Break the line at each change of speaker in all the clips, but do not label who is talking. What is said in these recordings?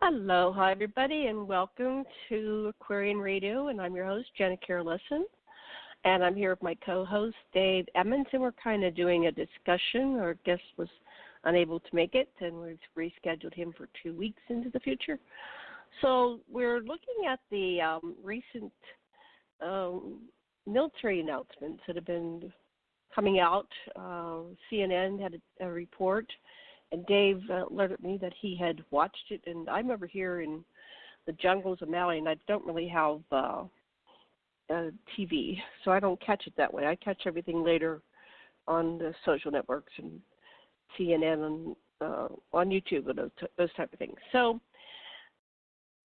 Hello, hi everybody, and welcome to Aquarian Radio, and I'm your host, Jenna Lessin, and I'm here with my co-host, Dave Emmons, and we're kind of doing a discussion. Our guest was unable to make it, and we've rescheduled him for 2 weeks into the future. So we're looking at the recent military announcements that have been coming out. CNN had a report, and Dave alerted me that he had watched it, and I'm over here in the jungles of Maui, and I don't really have TV, so I don't catch it that way. I catch everything later on the social networks and CNN and on YouTube and those type of things. So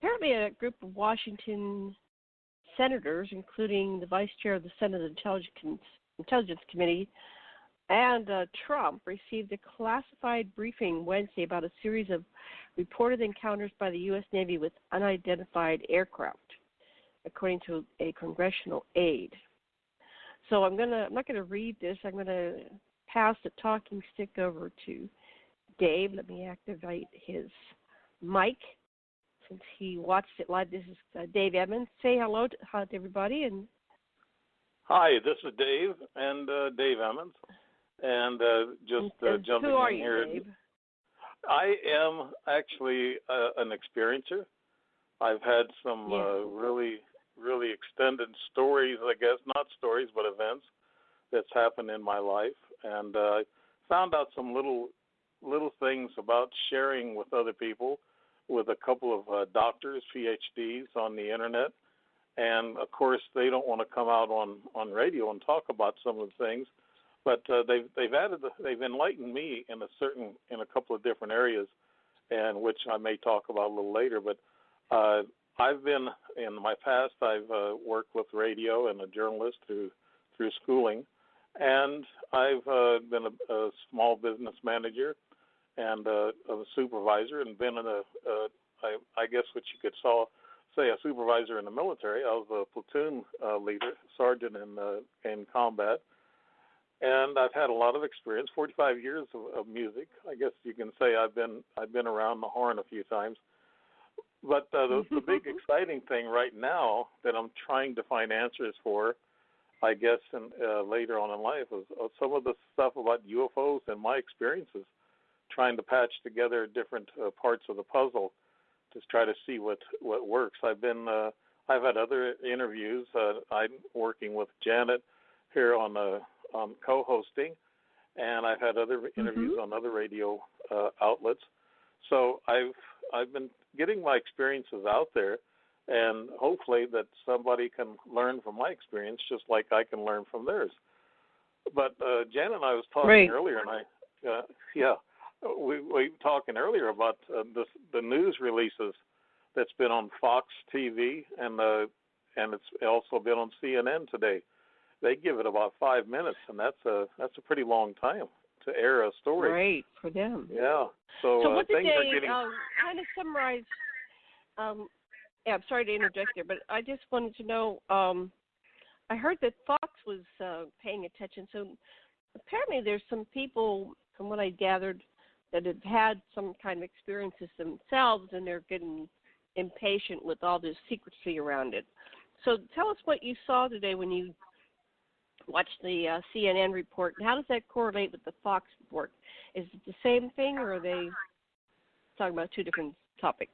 apparently a group of Washington senators, including the vice chair of the Senate Intelligence Committee, and Trump, received a classified briefing Wednesday about a series of reported encounters by the U.S. Navy with unidentified aircraft, according to a congressional aide. So I'm not going to read this. I'm going to pass the talking stick over to Dave. Let me activate his mic since he watched it live. This is Dave Emmons. Say hello to everybody. And
hi, this is Dave and Dave Emmons. And jumping
who are
in
you,
here.
Dave?
I am actually an experiencer. I've had some really extended stories, I guess, not stories, but events that's happened in my life. And I found out some little things about sharing with other people, with a couple of doctors, PhDs on the internet. And, of course, they don't want to come out on radio and talk about some of the things. But they've enlightened me in a couple of different areas, and which I may talk about a little later. But I've been in my past. I've worked with radio and a journalist through schooling, and I've been a small business manager and a supervisor, and been I guess what you could say a supervisor in the military. I was a platoon leader, sergeant in combat. And I've had a lot of experience, 45 years of music. I guess you can say I've been around the horn a few times. But the big exciting thing right now that I'm trying to find answers for, I guess, later on in life, is some of the stuff about UFOs and my experiences, trying to patch together different parts of the puzzle to try to see what works. I've had other interviews. I'm working with Janet here on co-hosting, and I've had other interviews on other radio outlets. So I've been getting my experiences out there, and hopefully that somebody can learn from my experience just like I can learn from theirs. But Jan and I was talking earlier, and we were talking earlier about the news releases that's been on Fox TV, and it's also been on CNN today. They give it about 5 minutes, and that's a pretty long time to air a story.
Great for them.
Yeah. So
what did
things
they
are getting
kind of summarize? I'm sorry to interject there, but I just wanted to know. I heard that Fox was paying attention. So apparently, there's some people, from what I gathered, that have had some kind of experiences themselves, and they're getting impatient with all this secrecy around it. So tell us what you saw today when you watched the CNN report, and how does that correlate with the Fox report? Is it the same thing, or are they talking about two different topics?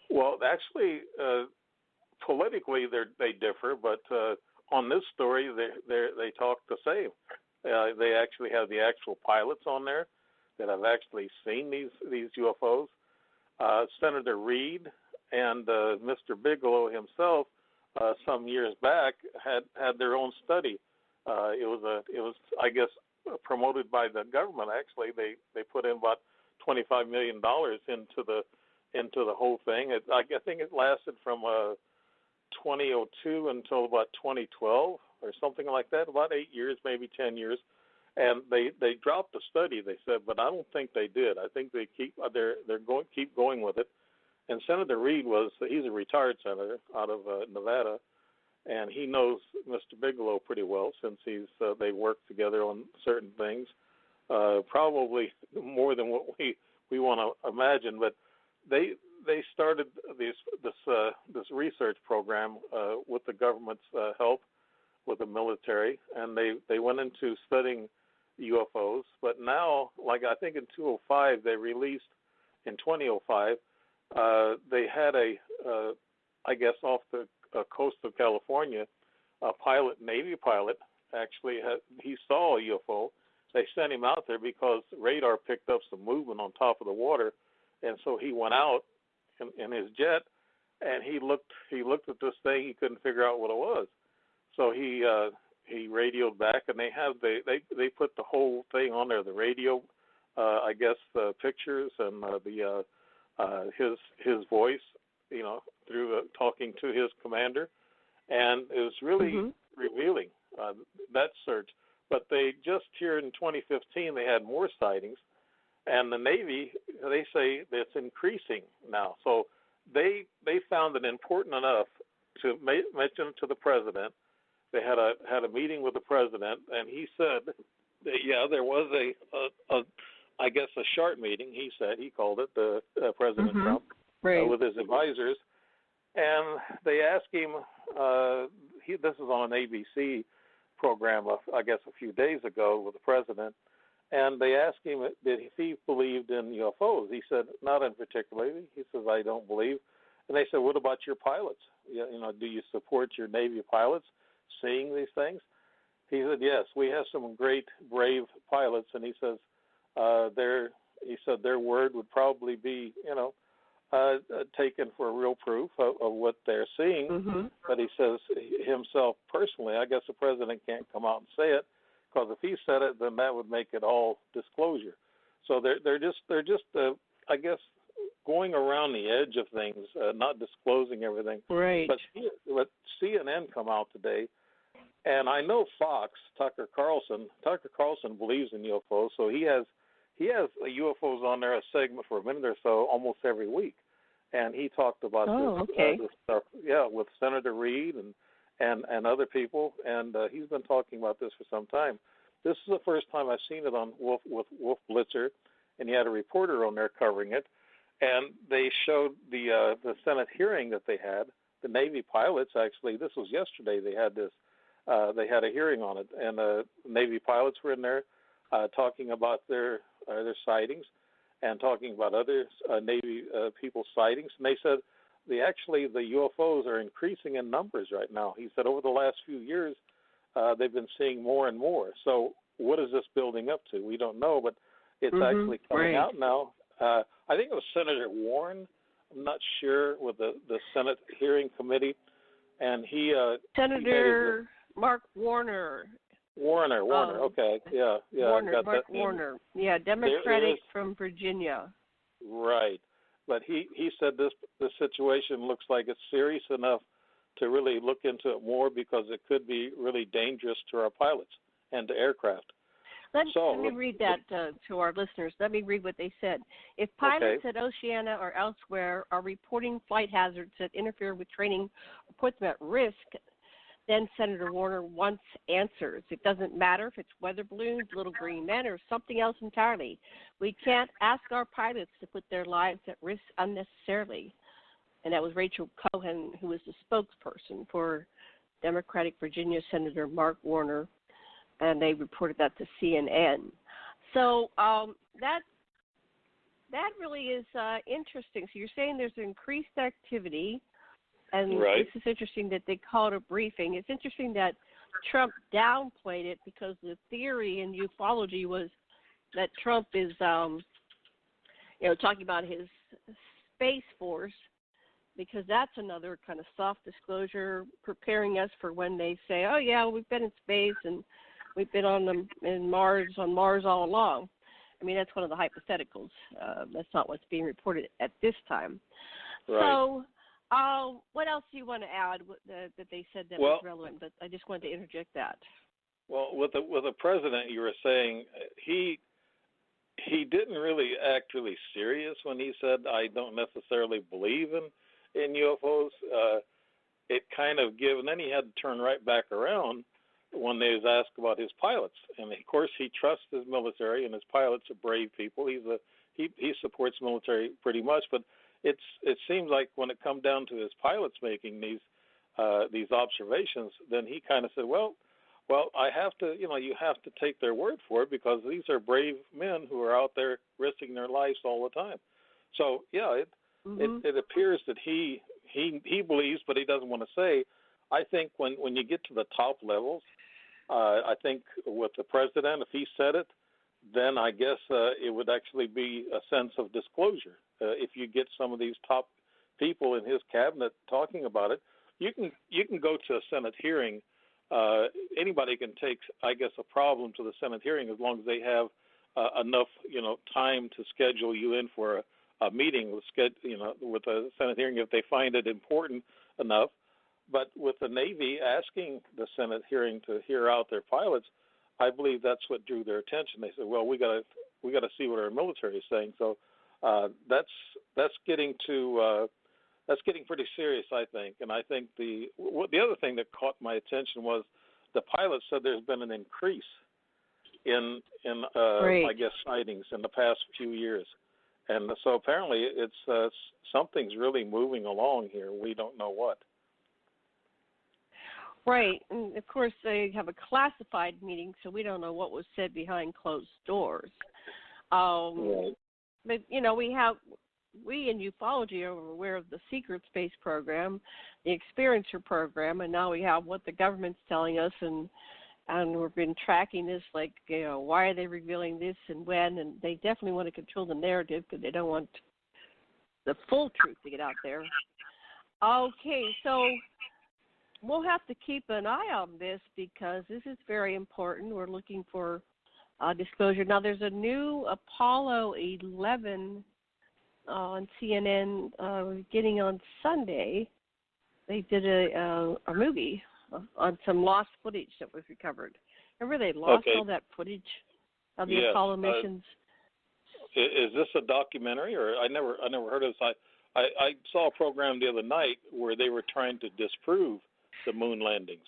Well, actually, politically they differ, but on this story they talk the same. They actually have the actual pilots on there that have actually seen these UFOs. Senator Reid and Mr. Bigelow himself, some years back, had their own study. It was I guess promoted by the government. Actually, they put in about $25 million into the whole thing. I think it lasted from 2002 until about 2012 or something like that. About 8 years, maybe 10 years. And they dropped the study, they said, but I don't think they did. I think they keep going with it. And Senator Reid he's a retired senator out of Nevada. And he knows Mr. Bigelow pretty well since they worked together on certain things, probably more than what we want to imagine. But they started this research program with the government's help with the military, and they went into studying UFOs. But now, like I think in 2005, they released in 2005, they had I guess off the coast of California, a pilot, Navy pilot, actually he saw a UFO. They sent him out there because radar picked up some movement on top of the water, and so he went out in his jet, and he looked at this thing. He couldn't figure out what it was, so he radioed back, and they put the whole thing on there, the radio, I guess the pictures and his voice, through talking to his commander, and it was really revealing, that search. But they just here in 2015 they had more sightings, and the Navy, they say it's increasing now. So they found it important enough to mention to the president. They had a meeting with the president, and he said that there was I guess a sharp meeting. He called it the President Trump with his advisors, and they asked him. This is on an ABC program, I guess, a few days ago with the president, and they asked him if he believed in UFOs. He said, not in particularly. He says, I don't believe. And they said, what about your pilots? Do you support your Navy pilots seeing these things? He said, yes, we have some great, brave pilots, and he says, their word would probably be, taken for real proof of what they're seeing. But he says himself personally, I guess the president can't come out and say it, because if he said it, then that would make it all disclosure. So they're just I guess going around the edge of things, not disclosing everything.
Right.
But CNN come out today, and I know Fox, Tucker Carlson believes in UFOs, so he has UFOs on there, a segment for a minute or so almost every week, and he talked about this stuff, with Senator Reid and other people, and he's been talking about this for some time. This is the first time I've seen it on Wolf Blitzer, and he had a reporter on there covering it, and they showed the Senate hearing that they had. The Navy pilots, actually, this was yesterday. They had this. They had a hearing on it, and Navy pilots were in there talking about their sightings and talking about other Navy people's sightings. And they said the UFOs are increasing in numbers right now. He said over the last few years they've been seeing more and more. So what is this building up to? We don't know, but it's actually coming out now. I think it was Senator Warren. I'm not sure, with the Senate hearing committee, and
Senator Mark Warner.
Warner. Okay, yeah.
Warner. Yeah, Democratic from Virginia.
Right, but he said this situation looks like it's serious enough to really look into it more, because it could be really dangerous to our pilots and to aircraft.
Let me read that to our listeners. Let me read what they said. If pilots at Oceana or elsewhere are reporting flight hazards that interfere with training or put them at risk, then Senator Warner wants answers. It doesn't matter if it's weather balloons, little green men, or something else entirely. We can't ask our pilots to put their lives at risk unnecessarily. And that was Rachel Cohen, who was the spokesperson for Democratic Virginia Senator Mark Warner, and they reported that to CNN. So that really is interesting. So you're saying there's increased activity, and this is interesting that they call it a briefing. It's interesting that Trump downplayed it, because the theory in ufology was that Trump is, talking about his Space Force, because that's another kind of soft disclosure, preparing us for when they say, oh, yeah, we've been in space and we've been on Mars all along. I mean, that's one of the hypotheticals. That's not what's being reported at this time. Right. So what else do you want to add that they said that was relevant? But I just wanted to interject that.
Well, with the president, you were saying he didn't really act really serious when he said, I don't necessarily believe in UFOs. It kind of and then he had to turn right back around when they was asked about his pilots. And of course he trusts his military, and his pilots are brave people. He supports military pretty much, but it seems like when it comes down to his pilots making these observations, then he kind of said, well, I have to, you have to take their word for it because these are brave men who are out there risking their lives all the time. So yeah, it appears that he believes, but he doesn't want to say. I think when you get to the top levels, I think with the president, if he said it, then I guess it would actually be a sense of disclosure. If you get some of these top people in his cabinet talking about it, you can go to a Senate hearing. Anybody can take, I guess, a problem to the Senate hearing as long as they have enough, time to schedule you in for a meeting with a Senate hearing if they find it important enough. But with the Navy asking the Senate hearing to hear out their pilots, I believe that's what drew their attention. They said, "Well, we got to see what our military is saying." So that's getting pretty serious, I think. And I think the other thing that caught my attention was the pilots said there's been an increase in I guess sightings in the past few years, and so apparently it's something's really moving along here. We don't know what.
Right, and of course they have a classified meeting, so we don't know what was said behind closed doors.
Right.
But we in ufology are aware of the secret space program, the experiencer program, and now we have what the government's telling us, and we've been tracking this, like, why are they revealing this and when, and they definitely want to control the narrative because they don't want the full truth to get out there. Okay, so we'll have to keep an eye on this because this is very important. We're looking for disclosure. Now, there's a new Apollo 11 on CNN beginning on Sunday. They did a movie on some lost footage that was recovered. Remember they lost all that footage of the Apollo missions?
Is this a documentary, or I never heard of this? I saw a program the other night where they were trying to disprove the moon landings,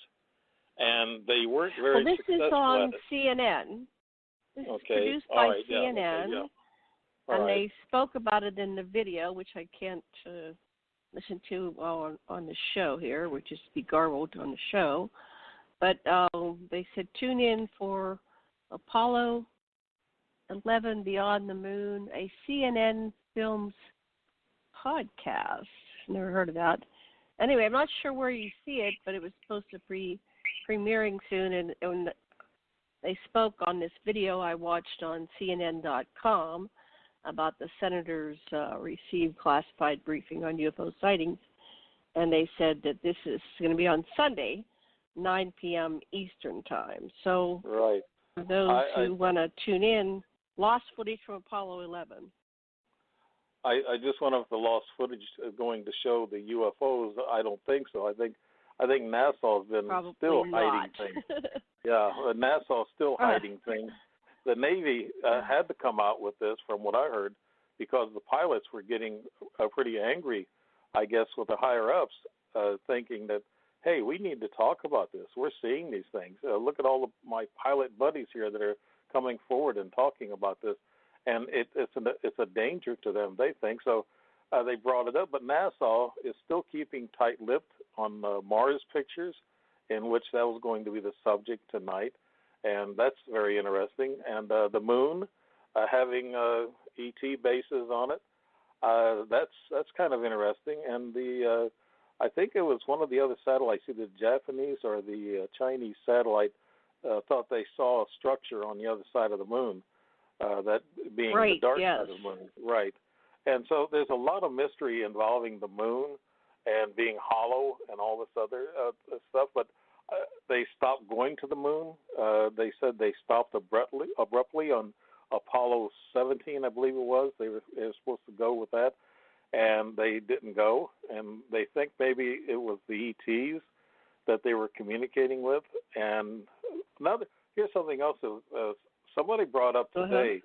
and they weren't very successful.
This is on
at it.
CNN. This is produced
All
by
right.
CNN, and they spoke about it in the video, which I can't listen to on the show here, which is be garbled on the show. But they said tune in for Apollo 11 Beyond the Moon, a CNN Films podcast. Never heard of that. Anyway, I'm not sure where you see it, but it was supposed to be premiering soon, and they spoke on this video I watched on CNN.com about the senators received classified briefing on UFO sightings, and they said that this is going to be on Sunday, 9 p.m. Eastern Time. So for those who want to tune in, lost footage from Apollo 11.
I just wonder if the lost footage is going to show the UFOs. I don't think so. I think NASA's been still hiding things. Yeah, NASA's still hiding things. The Navy had to come out with this, from what I heard, because the pilots were getting pretty angry, I guess, with the higher-ups, thinking that, hey, we need to talk about this. We're seeing these things. Look at all of my pilot buddies here that are coming forward and talking about this. And it's a danger to them, they think. So they brought it up. But NASA is still keeping tight-lipped on Mars pictures, in which that was going to be the subject tonight. And that's very interesting. And the moon having ET bases on it, that's kind of interesting. And I think it was one of the other satellites, either the Japanese or the Chinese satellite, thought they saw a structure on the other side of the moon. That being the dark side of the moon. Right. And so there's a lot of mystery involving the moon and being hollow and all this other stuff. But they stopped going to the moon. They said they stopped abruptly on Apollo 17, I believe it was. They were supposed to go with that, and they didn't go. And they think maybe it was the ETs that they were communicating with. And here's something else. Somebody brought up today,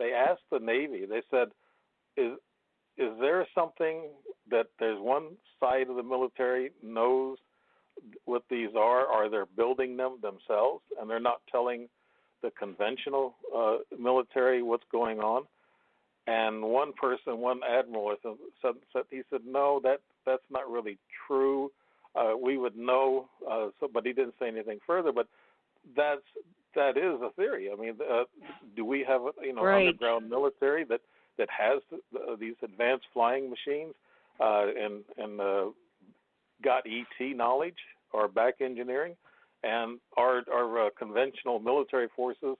they asked the Navy, they said, is there something that there's one side of the military knows what these are they building them themselves, and they're not telling the conventional military what's going on? And one admiral, said he said, no, that's not really true. We would know, but he didn't say anything further. But that is a theory. I mean, do we have underground military that has these advanced flying machines and got ET knowledge or back engineering, and our conventional military forces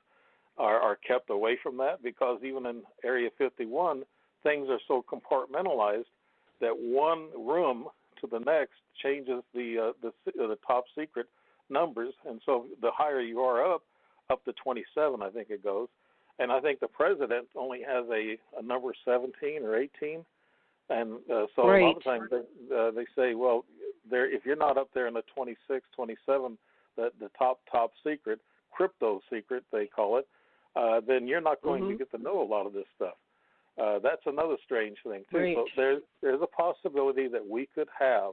are kept away from that? Because even in Area 51, things are so compartmentalized that one room to the next changes the top secret numbers, and so the higher you are up to 27, I think it goes, and I think the president only has a number 17 or 18, and so a lot of times they say, well, if you're not up there in the 26, 27, the top secret, crypto secret they call it, then you're not going to get to know a lot of this stuff. That's another strange thing too. So there's a possibility that we could have.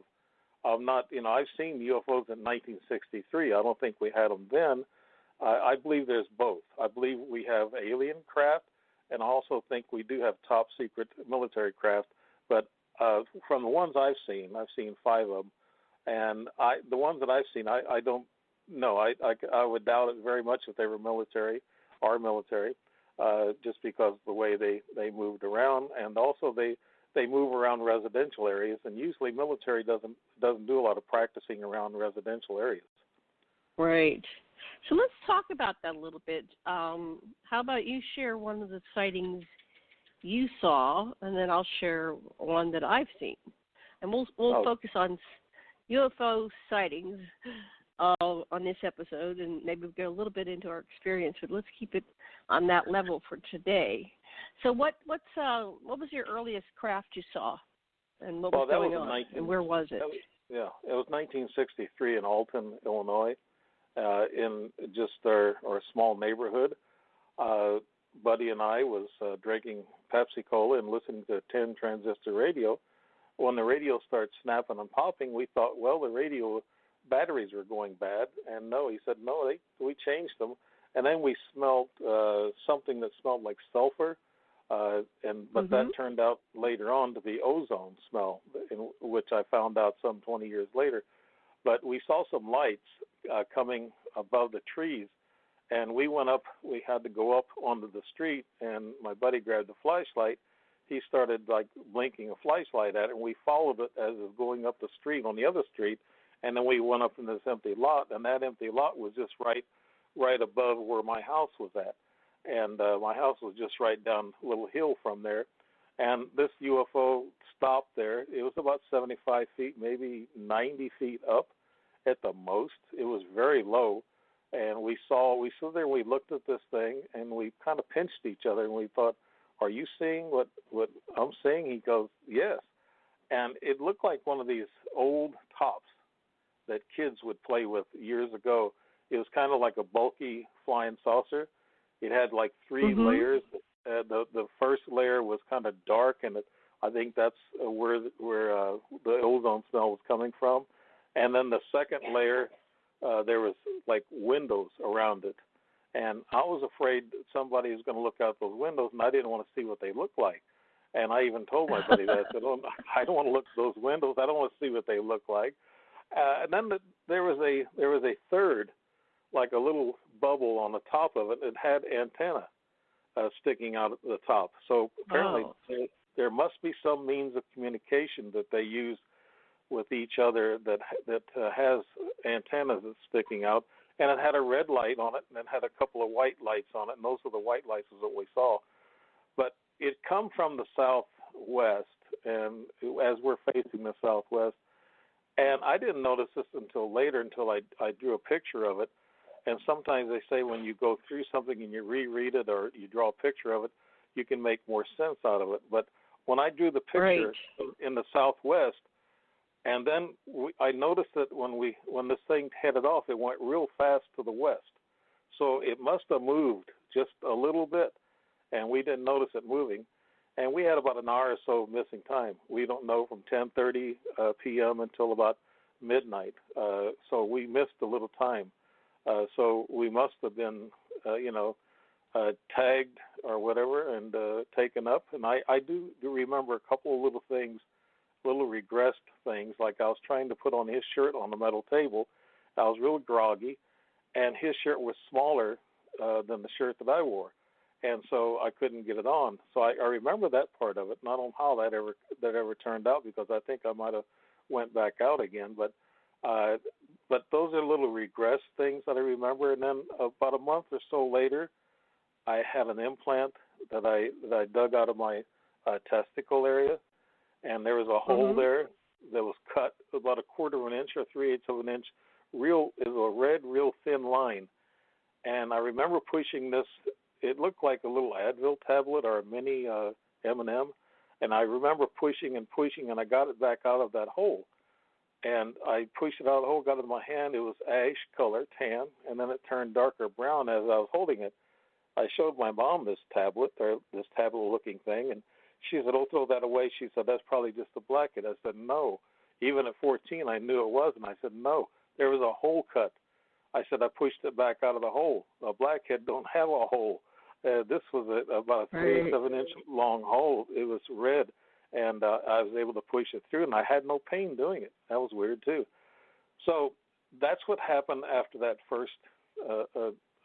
I've seen UFOs in 1963. I don't think we had them then. I believe there's both. I believe we have alien craft, and I also think we do have top secret military craft. But from the ones I've seen 5 of them, and the ones that I've seen, I don't know. I would doubt it very much if they were our military, just because of the way they moved around, and also they move around residential areas, and usually military doesn't do a lot of practicing around residential areas.
Right. So let's talk about that a little bit. How about you share one of the sightings you saw, and then I'll share one that I've seen, and we'll focus on UFO sightings on this episode, and maybe we'll go a little bit into our experience, but let's keep it on that level for today. So what was your earliest craft you saw, and what was going on, and where was it?
It was 1963 in Alton, Illinois, in just our small neighborhood. Buddy and I was drinking Pepsi Cola and listening to a 10 transistor radio. When the radio started snapping and popping, we thought, well, the radio batteries were going bad. And no, he said, no, we changed them. And then we smelled something that smelled like sulfur, but that turned out later on to be ozone smell, which I found out some 20 years later. But we saw some lights coming above the trees, and we went up. We had to go up onto the street, and my buddy grabbed the flashlight. He started blinking a flashlight at it, and we followed it as it was going up the street on the other street, and then we went up in this empty lot, and that empty lot was just right above where my house was at. And my house was just right down a little hill from there. And this UFO stopped there. It was about 75 feet, maybe 90 feet up at the most. It was very low. And we stood there and we looked at this thing, and we kind of pinched each other, and we thought, are you seeing what I'm seeing? He goes, yes. And it looked like one of these old tops that kids would play with years ago. It was kind of like a bulky flying saucer. It had 3 layers. The first layer was kind of dark, and I think that's where the ozone smell was coming from. And then the second layer, there was windows around it. And I was afraid somebody was going to look out those windows, and I didn't want to see what they looked like. And I even told my buddy that. I said, I don't want to look at those windows. I don't want to see what they look like. And then there was a third, like a little bubble on the top of it. It had antenna sticking out at the top. So apparently there must be some means of communication that they use with each other that has antennas that's sticking out. And it had a red light on it, and it had a couple of white lights on it, and those were the white lights is what we saw. But it come from the southwest, and as we're facing the southwest, and I didn't notice this until later, until I drew a picture of it. And sometimes they say when you go through something and you reread it or you draw a picture of it, you can make more sense out of it. But when I drew the picture in the southwest, and then I noticed that when this thing headed off, it went real fast to the west. So it must have moved just a little bit, and we didn't notice it moving. And we had about an hour or so of missing time. We don't know, from 10:30 p.m. until about midnight. So we missed a little time. So we must have been, tagged or whatever and taken up. And I do remember a couple of little things, little regressed things, like I was trying to put on his shirt on the metal table. I was real groggy, and his shirt was smaller than the shirt that I wore, and so I couldn't get it on. So I remember that part of it. Not on how that ever turned out, because I think I might have went back out again. But those are little regress things that I remember. And then about a month or so later, I had an implant that I dug out of my testicle area, and there was a hole there that was cut about 1/4 of an inch or 3/8 of an inch. It was a red, real thin line. And I remember pushing this. It looked like a little Advil tablet or a mini M&M. And I remember pushing, and I got it back out of that hole. And I pushed it out of the hole, got it in my hand. It was ash color, tan, and then it turned darker brown as I was holding it. I showed my mom this tablet-looking thing, and she said, "Oh, throw that away." She said, "That's probably just a blackhead." I said, "No." Even at 14, I knew it was, and I said, "No, there was a hole cut." I said, "I pushed it back out of the hole. A blackhead don't have a hole." This was about a 3 7 inch long hole. It was red, and I was able to push it through, and I had no pain doing it. That was weird too. So that's what happened after that first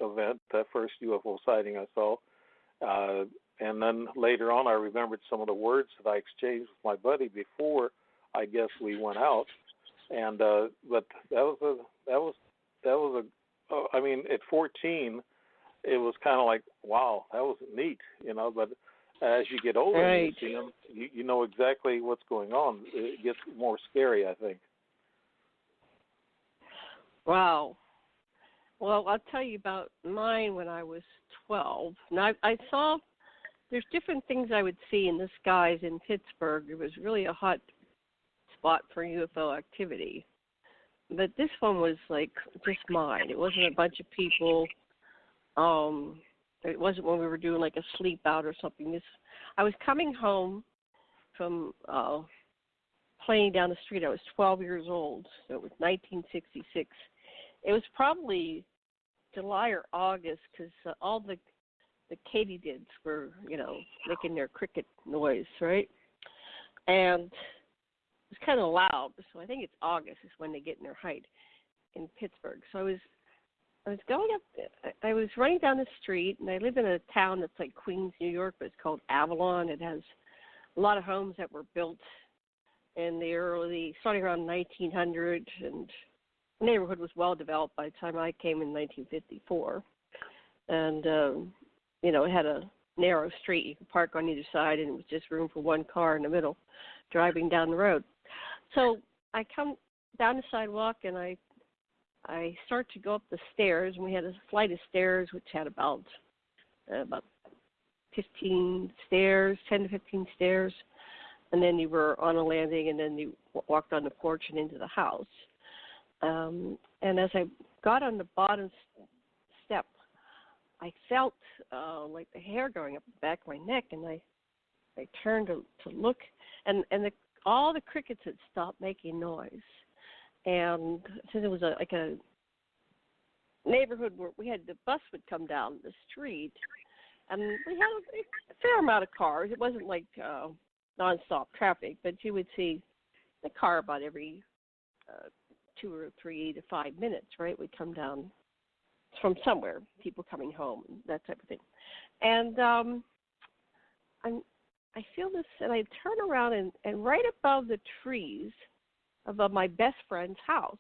event, that first UFO sighting I saw. And then later on, I remembered some of the words that I exchanged with my buddy before, I guess, we went out. And but that was I mean, at 14, it was kind of like, wow, that was neat, But as you get older, and you see them, you know exactly what's going on. It gets more scary, I think.
Wow. Well, I'll tell you about mine when I was 12. Now, I saw there's different things I would see in the skies in Pittsburgh. It was really a hot spot for UFO activity. But this one was like just mine. It wasn't a bunch of people. It wasn't when we were doing like a sleep out or something. I was coming home from playing down the street. I was 12 years old, so it was 1966. It was probably July or August, because all the katydids were, making their cricket noise, right? And it was kind of loud, so I think it's August is when they get in their height in Pittsburgh. So I was going up, I was running down the street, and I live in a town that's like Queens, New York, but it's called Avalon. It has a lot of homes that were built in the starting around 1900, and the neighborhood was well developed by the time I came in 1954. And, it had a narrow street. You could park on either side, and it was just room for one car in the middle driving down the road. So I come down the sidewalk, and I start to go up the stairs, and we had a flight of stairs which had about 15 stairs, 10 to 15 stairs, and then you were on a landing, and then you walked on the porch and into the house. And as I got on the bottom step, I felt like the hair going up the back of my neck, and I turned to look, and all the crickets had stopped making noise. And since it was like a neighborhood where the bus would come down the street, and we had a fair amount of cars. It wasn't like nonstop traffic, but you would see the car about every 2 or 3 to 5 minutes, right? Would come down from somewhere, people coming home, that type of thing. And I feel this, and I turn around, and right above the trees, above my best friend's house.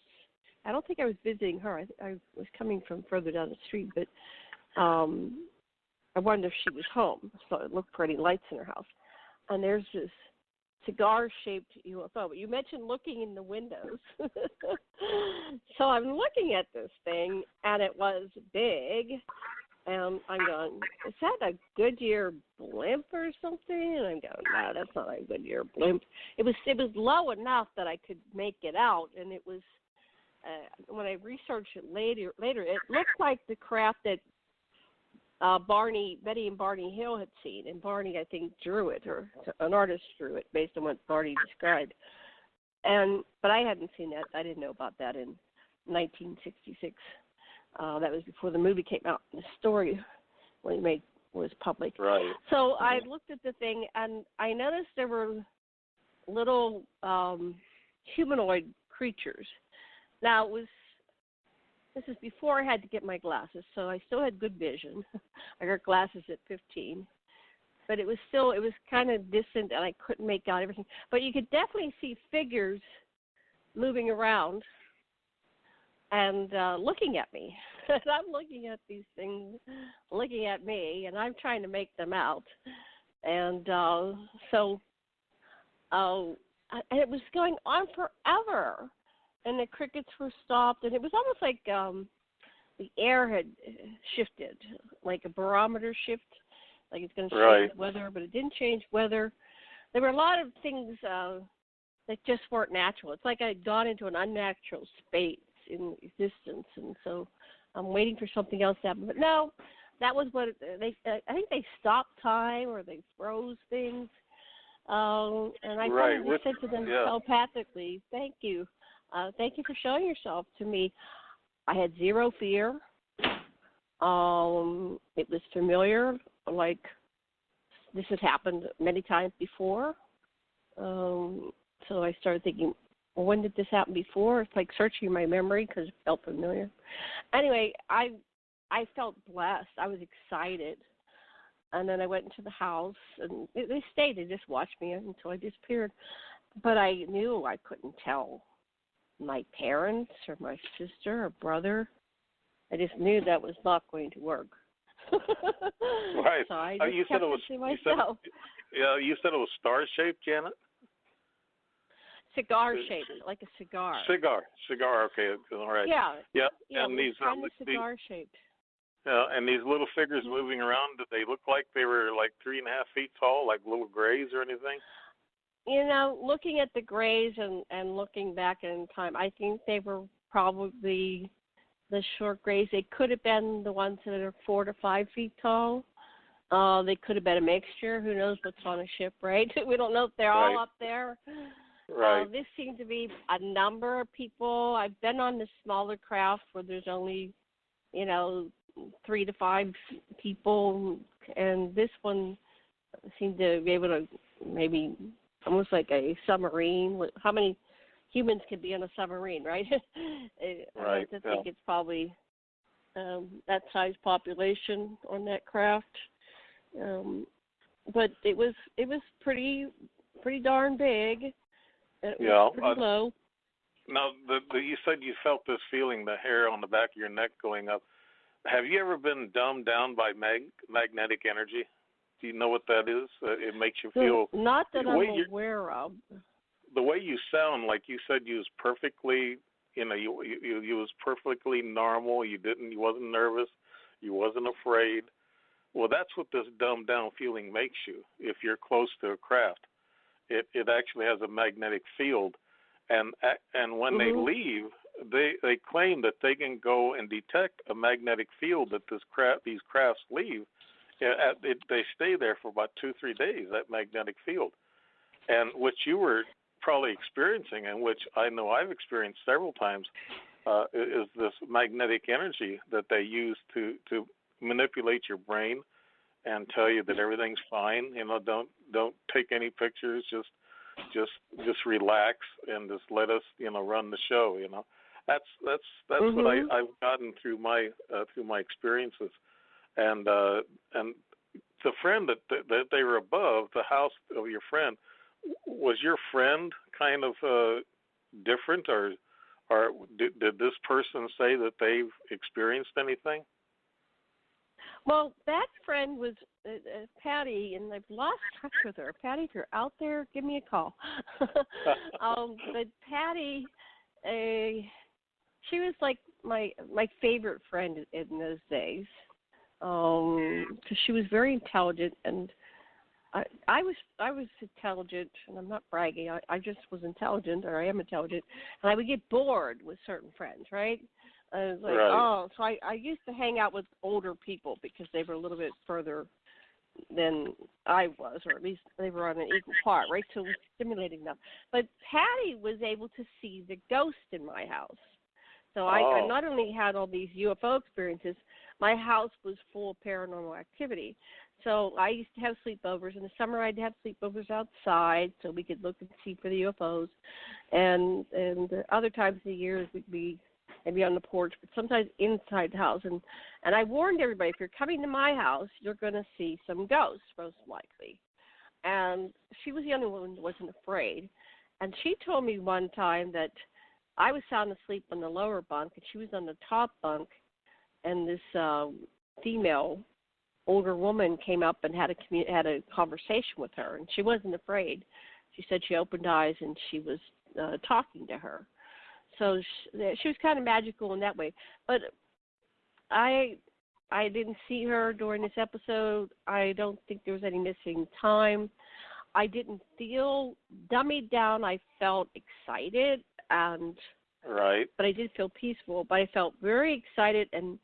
I don't think I was visiting her. I was coming from further down the street, but I wondered if she was home. So I looked for any lights in her house. And there's this cigar-shaped UFO. But you mentioned looking in the windows. So I'm looking at this thing, and it was big. And I'm going, is that a Goodyear blimp or something? And I'm going, no, that's not a Goodyear blimp. It was low enough that I could make it out, and it was when I researched it later, it looked like the craft that Betty and Barney Hill had seen, and Barney, I think, drew it, or an artist drew it based on what Barney described. But I hadn't seen that. I didn't know about that in 1966. That was before the movie came out. The story when it was public.
Right.
So I looked at the thing, and I noticed there were little humanoid creatures. Now, this is before I had to get my glasses, so I still had good vision. I got glasses at 15. But it was kind of distant, and I couldn't make out everything. But you could definitely see figures moving around and looking at me. And I'm looking at these things, looking at me, and I'm trying to make them out. And and it was going on forever. And the crickets were stopped, and it was almost like the air had shifted, like a barometer shift, like it's going to change weather, but it didn't change weather. There were a lot of things that just weren't natural. It's like I'd gone into an unnatural space in existence, and so I'm waiting for something else to happen. But no, that was what I think they stopped time or they froze things. And I kind of said to them telepathically, "Thank you. Thank you for showing yourself to me." I had zero fear. It was familiar, like this had happened many times before. So I started thinking, well, when did this happen before? It's like searching my memory because it felt familiar. Anyway, I felt blessed. I was excited. And then I went into the house, and they stayed. They just watched me until I disappeared. But I knew I couldn't tell my parents or my sister or brother. I just knew that was not going to work.
Right.
So I just kept it to myself.
You said it was star-shaped, Janet?
Cigar-shaped, like a cigar.
Cigar. Okay, all right.
Yeah.
And these
kind of cigar-shaped.
And these little figures moving around, did they look like they were like 3.5 feet tall, like little grays or anything?
You know, looking at the grays and looking back in time, I think they were probably the short grays. They could have been the ones that are 4 to 5 feet tall. They could have been a mixture. Who knows what's on a ship, right? We don't know if they're all up there.
Right.
This seemed to be a number of people. I've been on the smaller craft where there's only, 3 to 5 people, and this one seemed to be able to maybe almost like a submarine. How many humans can be on a submarine, right? I like to think it's probably that size population on that craft. But it was pretty darn big. It was pretty low.
Now, you said you felt this feeling, the hair on the back of your neck going up. Have you ever been dumbed down by magnetic energy? Do you know what that is? It makes you feel...
Not that I'm aware of.
The way you sound, like you said, you was perfectly, you was perfectly normal. You wasn't nervous. You wasn't afraid. Well, that's what this dumbed down feeling makes you. If you're close to a craft, it actually has a magnetic field, and when they leave, they claim that they can go and detect a magnetic field that these crafts leave. They stay there for about 2-3 days, that magnetic field, and which you were probably experiencing, and which I know I've experienced several times, is this magnetic energy that they use to manipulate your brain and tell you that everything's fine. Don't take any pictures. Just relax and just let us run the show. That's what I've gotten through my experiences, and the friend that they were above, the house of your friend, was your friend kind of different, or did this person say that they've experienced anything?
Well, that friend was Patty, and I've lost touch with her. Patty, if you're out there, give me a call. But Patty, she was like my favorite friend in those days, because she was very intelligent, and I was intelligent, and I'm not bragging. I just was intelligent, or I am intelligent, and I would get bored with certain friends, right? I was like, so I used to hang out with older people because they were a little bit further than I was, or at least they were on an equal part, right? So it was stimulating them. But Patty was able to see the ghost in my house. So I not only had all these UFO experiences, my house was full of paranormal activity. So I used to have sleepovers. In the summer, I'd have sleepovers outside so we could look and see for the UFOs. And other times of the year, we'd be maybe on the porch, but sometimes inside the house. And I warned everybody, if you're coming to my house, you're going to see some ghosts, most likely. And she was the only one who wasn't afraid. And she told me one time that I was sound asleep on the lower bunk, and she was on the top bunk, and this female older woman came up and had a conversation with her, and she wasn't afraid. She said she opened eyes and she was talking to her. So she was kind of magical in that way. But I didn't see her during this episode. I don't think there was any missing time. I didn't feel dummied down. I felt excited but I did feel peaceful. But I felt very excited and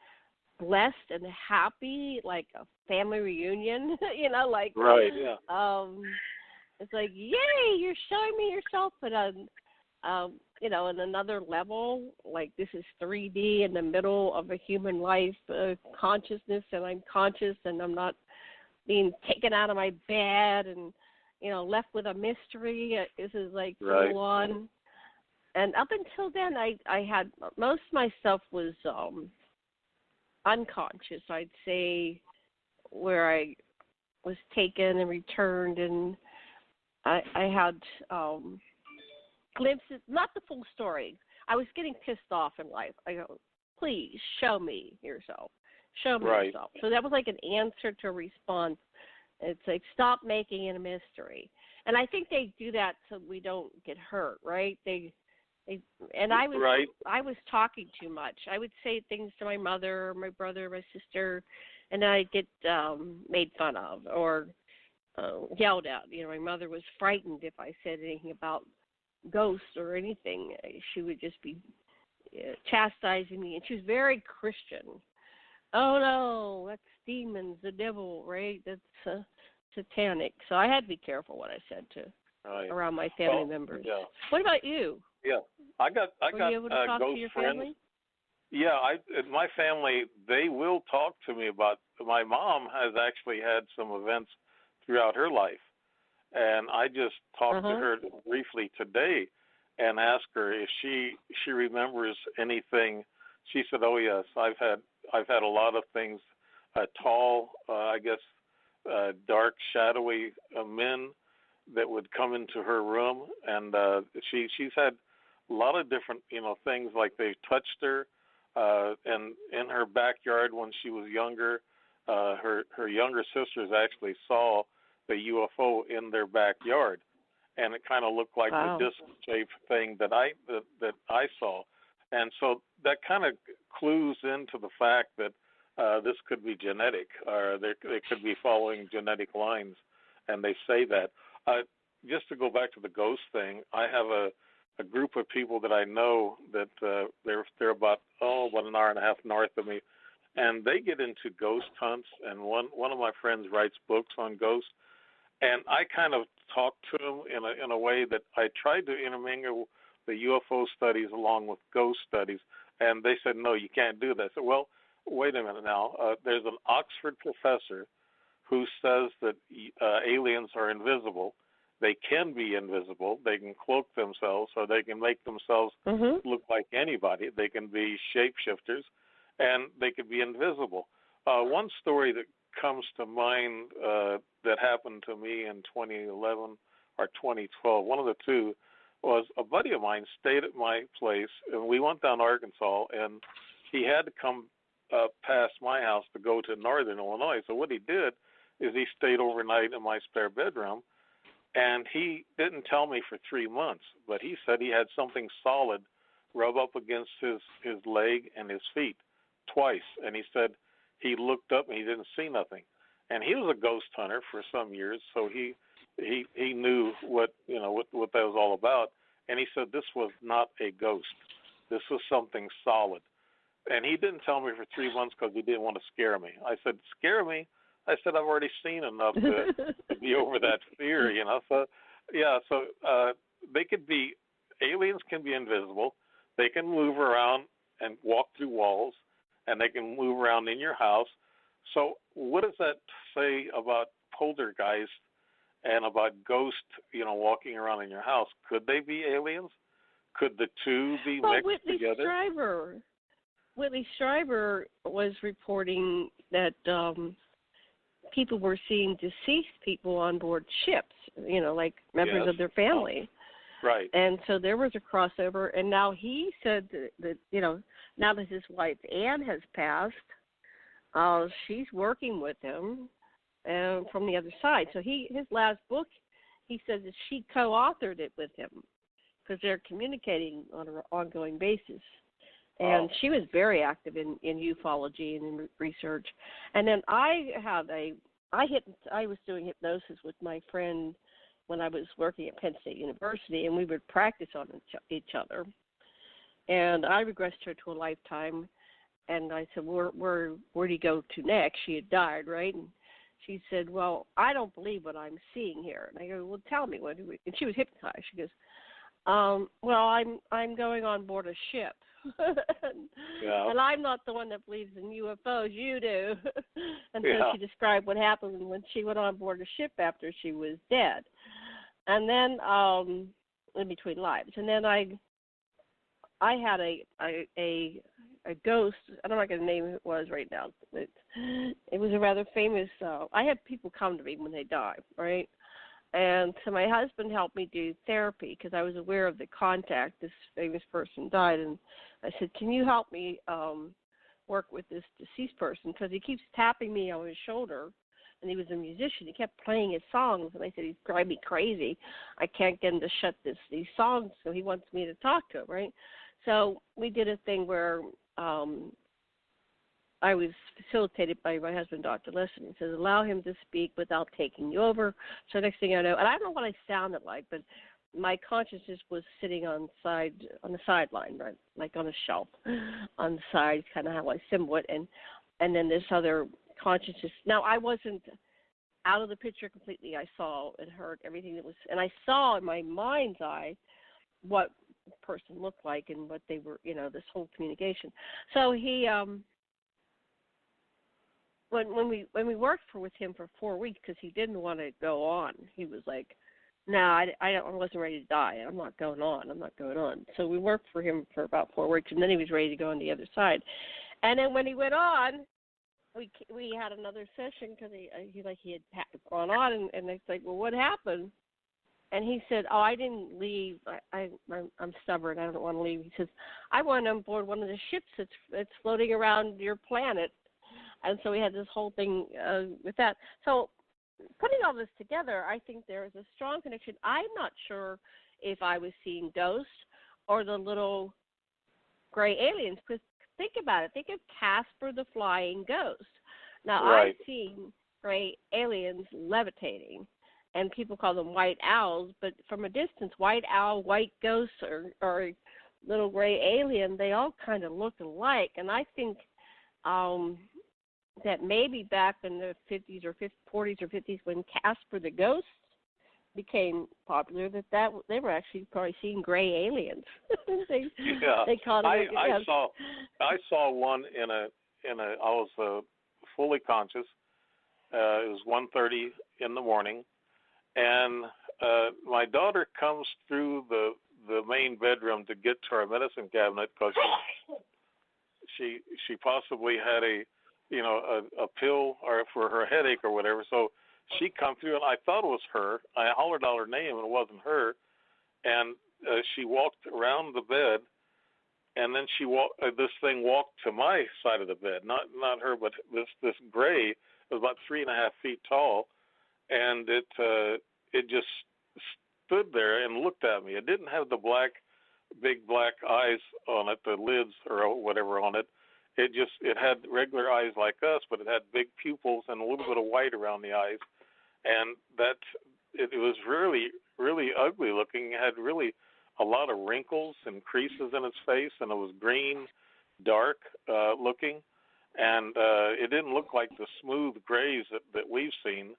blessed and happy, like a family reunion. It's like, yay, you're showing me yourself, but in another level, like this is 3D in the middle of a human life consciousness, and I'm conscious, and I'm not being taken out of my bed and left with a mystery. This is like full on. And up until then, I had most of my stuff was unconscious, I'd say, where I was taken and returned, and I had glimpses, not the full story. I was getting pissed off in life. I go, please show me yourself. Show me yourself. So that was like an answer to a response. It's like, stop making it a mystery. And I think they do that so we don't get hurt, right? I was talking too much. I would say things to my mother, my brother, my sister, and then I'd get made fun of or yelled at. My mother was frightened if I said anything about ghosts or anything. She would just be chastising me, and she was very Christian. Oh no, that's demons, the devil, right? That's satanic. So I had to be careful what I said around my family members.
Yeah.
What about you?
Yeah, I got
Were you able to talk
ghost
to your
friends.
family?
Yeah, my family, they will talk to me about. My mom has actually had some events throughout her life, and I just talked to her briefly today and asked her if she remembers anything. She said, "Oh yes, I've had a lot of things. Tall, dark, shadowy men that would come into her room, and she's had a lot of different things, like they touched her, and in her backyard when she was younger, her younger sisters actually saw the UFO in their backyard, and it kind of looked like the disc-shaped thing that I saw, and so that kind of clues into the fact that this could be genetic, or they could be following genetic lines, and they say that. Just to go back to the ghost thing, I have a group of people that I know that they're about an hour and a half north of me, and they get into ghost hunts. And one of my friends writes books on ghosts, and I kind of talk to them in a way that I tried to intermingle the UFO studies along with ghost studies, and they said, no, you can't do that. I said, well, wait a minute now. There's an Oxford professor who says that aliens are invisible. They can be invisible. They can cloak themselves, or they can make themselves look like anybody. They can be shapeshifters, and they can be invisible. One story that comes to mind that happened to me in 2011 or 2012, one of the two, was a buddy of mine stayed at my place, and we went down Arkansas, and he had to come past my house to go to northern Illinois. So what he did is he stayed overnight in my spare bedroom, and he didn't tell me for 3 months, but he said he had something solid rub up against his leg and his feet twice, and he said he looked up and he didn't see nothing. And he was a ghost hunter for some years, so he knew what that was all about. And he said this was not a ghost. This was something solid. And he didn't tell me for 3 months because he didn't want to scare me. I said, scare me? I said, I've already seen enough to be over that fear, So, yeah, they could be, aliens can be invisible. They can move around and walk through walls, and they can move around in your house. So what does that say about poltergeist and about ghosts, walking around in your house? Could they be aliens? Could the two be mixed together?
Whitley Strieber was reporting that people were seeing deceased people on board ships, like members of their family.
Right.
And so there was a crossover, and now he said that now that his wife Anne has passed, she's working with him from the other side. So his last book, he said that she co-authored it with him because they're communicating on an ongoing basis. And she was very active in ufology and in research. And then I was doing hypnosis with my friend when I was working at Penn State University, and we would practice on each other. And I regressed her to a lifetime, and I said, where do you go to next? She had died, right? And she said, well, I don't believe what I'm seeing here. And I go, well, tell me. And she was hypnotized. She goes, well, I'm going on board a ship. And I'm not the one that believes in UFOs. You do. And so she described what happened when she went on board a ship after she was dead. And then in between lives. And then I had a ghost. I don't know what the name it was right now. It was a rather famous. I had people come to me when they die, right? And so my husband helped me do therapy because I was aware of the contact. This famous person died, and I said, can you help me work with this deceased person? Because he keeps tapping me on his shoulder, and he was a musician. He kept playing his songs, and I said, he's driving me crazy. I can't get him to shut these songs, so he wants me to talk to him, right? So we did a thing where I was facilitated by my husband, Dr. Lessin. He says, allow him to speak without taking you over. So next thing I know, and I don't know what I sounded like, but my consciousness was sitting on the sideline, right, like on a shelf on the side, kind of how I symbol it, and then this other consciousness. Now, I wasn't out of the picture completely. I saw and heard everything that was, and I saw in my mind's eye what the person looked like and what they were, this whole communication. So he, when we worked with him for 4 weeks, because he didn't want to go on, he was like, no, I wasn't ready to die. I'm not going on. So we worked for him for about 4 weeks, and then he was ready to go on the other side. And then when he went on, we had another session because he had gone on, and it's like, well, what happened? And he said, oh, I didn't leave. I'm stubborn. I don't want to leave. He says, I went on board one of the ships that's floating around your planet. And so we had this whole thing with that. So putting all this together, I think there is a strong connection. I'm not sure if I was seeing ghosts or the little gray aliens. Because think about it. Think of Casper the Flying Ghost. Now,
right.
I've seen gray aliens levitating, and people call them white owls. But from a distance, white owl, white ghost, or little gray alien, they all kind of look alike. And I think that maybe back in the 40s or 50s when Casper the Ghost became popular, that they were actually probably seeing gray aliens. They called it.
I saw one in a. I was fully conscious. It was 1:30 in the morning, and my daughter comes through the main bedroom to get to our medicine cabinet because she possibly had a pill or for her headache or whatever. So she come through, and I thought it was her. I hollered out her name, and it wasn't her. And she walked around the bed, and then this thing walked to my side of the bed. Not her, but this gray. It was about 3.5 feet tall, and it just stood there and looked at me. It didn't have the big black eyes on it, the lids or whatever on it. It had regular eyes like us, but it had big pupils and a little bit of white around the eyes, and it was really, really ugly looking. It had really a lot of wrinkles and creases in its face, and it was green, dark looking, and it didn't look like the smooth grays that we've seen,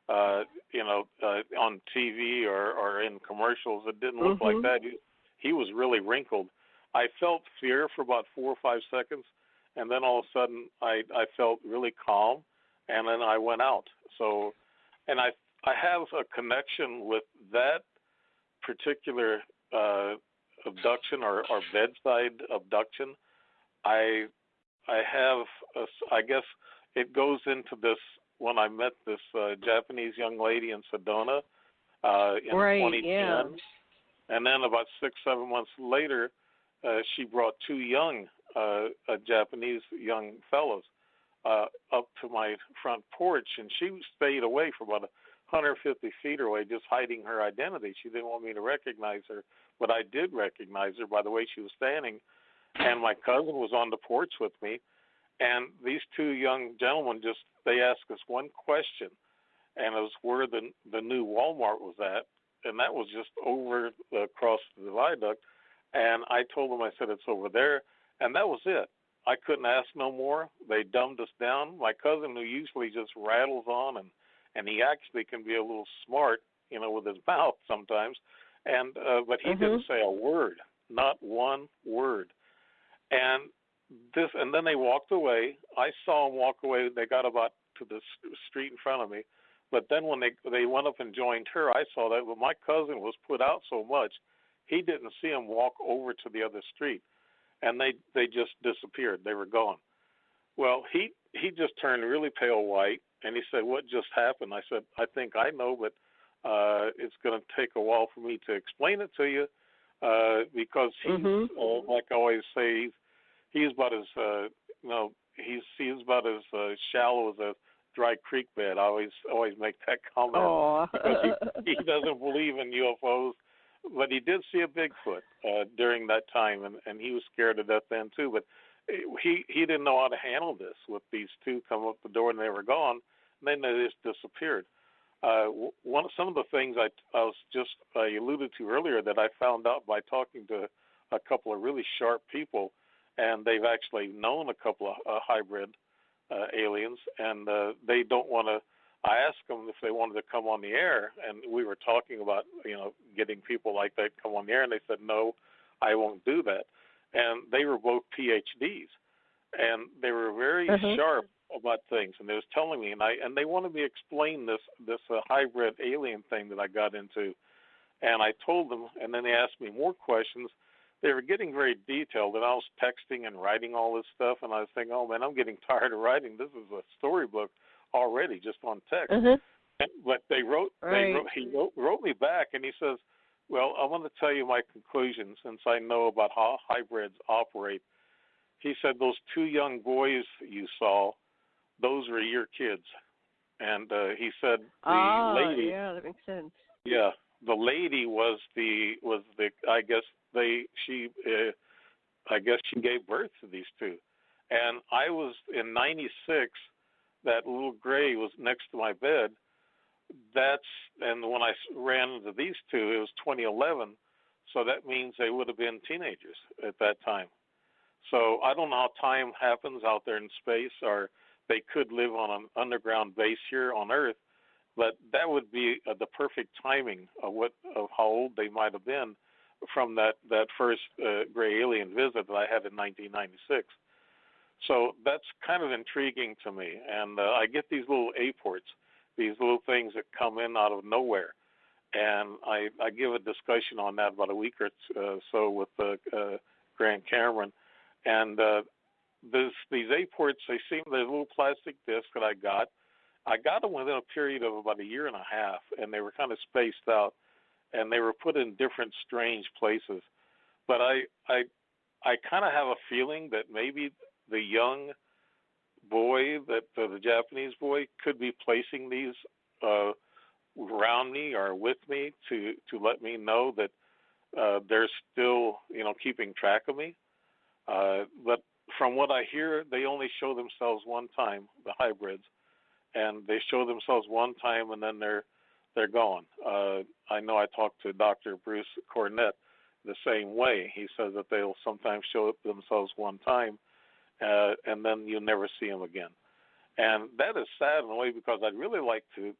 on TV or in commercials. It didn't look like that. He was really wrinkled. I felt fear for about 4 or 5 seconds, and then all of a sudden I felt really calm, and then I went out. So, and I have a connection with that particular abduction or bedside abduction. I have, I guess it goes into this when I met this Japanese young lady in Sedona in 2010.
Yeah.
And then about 6-7 months later, she brought 2 young Japanese young fellows up to my front porch, and she stayed away for about 150 feet away, just hiding her identity. She didn't want me to recognize her, but I did recognize her by the way she was standing. And my cousin was on the porch with me, and these 2 young gentlemen they asked us one question, and it was where the new Walmart was at, and that was just over across the viaduct. And I told them, I said, it's over there, and that was it. I couldn't ask no more. They dumbed us down. My cousin, who usually just rattles on, and he actually can be a little smart, with his mouth sometimes, and but he didn't say a word, not one word. And then they walked away. I saw them walk away. They got about to the street in front of me. But then when they went up and joined her, I saw that. But my cousin was put out so much, he didn't see them walk over to the other street, and they just disappeared. They were gone. Well, he just turned really pale white, and he said, "What just happened?" I said, "I think I know, but it's going to take a while for me to explain it to you, because he's like I always say, he's about as he's about as shallow as a dry creek bed." I always make that comment because he doesn't believe in UFOs, but he did see a Bigfoot during that time, and he was scared to death then too. But he didn't know how to handle this with these 2 come up the door and they were gone, and then they just disappeared. Some of the things I alluded to earlier that I found out by talking to a couple of really sharp people, and they've actually known a couple of hybrid aliens, and they don't want to. I asked them if they wanted to come on the air, and we were talking about getting people like that to come on the air, and they said, "No, I won't do that." And they were both PhDs, and they were very sharp about things, and they was telling me, and they wanted me to explain this hybrid alien thing that I got into, and I told them, and then they asked me more questions. They were getting very detailed, and I was texting and writing all this stuff, and I was thinking, "Oh man, I'm getting tired of writing. This is a storybook already, just on text." But he wrote me back, and he says, "Well, I want to tell you my conclusion since I know about how hybrids operate." He said, "Those 2 young boys you saw, those were your kids." And he said the lady.
Yeah, that makes sense.
Yeah, the lady was the I guess she gave birth to these 2. And I was in '96. That little gray was next to my bed. And when I ran into these 2, it was 2011. So that means they would have been teenagers at that time. So I don't know how time happens out there in space, or they could live on an underground base here on Earth, but that would be the perfect timing of how old they might have been from that first gray alien visit that I had in 1996. So that's kind of intriguing to me, and I get these little aports, these little things that come in out of nowhere, and I give a discussion on that about a week or so with Grant Cameron, and these aports, they're little plastic discs that I got them within a period of about a year and a half, and they were kind of spaced out, and they were put in different strange places, but I kind of have a feeling that maybe the young boy, the Japanese boy, could be placing these around me or with me to let me know that they're still, keeping track of me. But from what I hear, they only show themselves one time, the hybrids, and they show themselves one time and then they're gone. I know I talked to Dr. Bruce Cornett the same way. He says that they'll sometimes show themselves one time, and then you'll never see them again. And that is sad in a way, because I'd really like to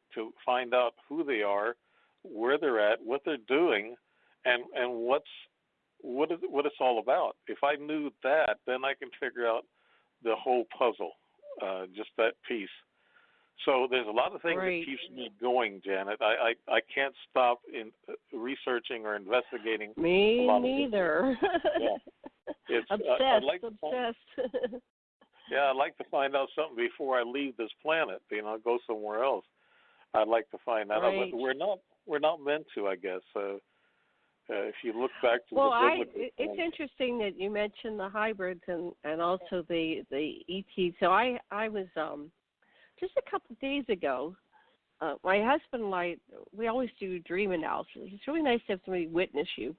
find out who they are, where they're at, what they're doing, and what's what it's all about. If I knew that, then I can figure out the whole puzzle, just that piece. So there's a lot of things that keeps me going, Janet. I can't stop in researching or investigating.
Me neither.
Yeah. It's
obsessed.
I'd like
obsessed.
I'd like to find out something before I leave this planet. Go somewhere else. I'd like to find that out. But we're not meant to, I guess. If you look back to the biblical
it's interesting that you mentioned the hybrids and also the ET. So I was just a couple of days ago. My husband and I, we always do dream analysis. It's really nice to have somebody witness you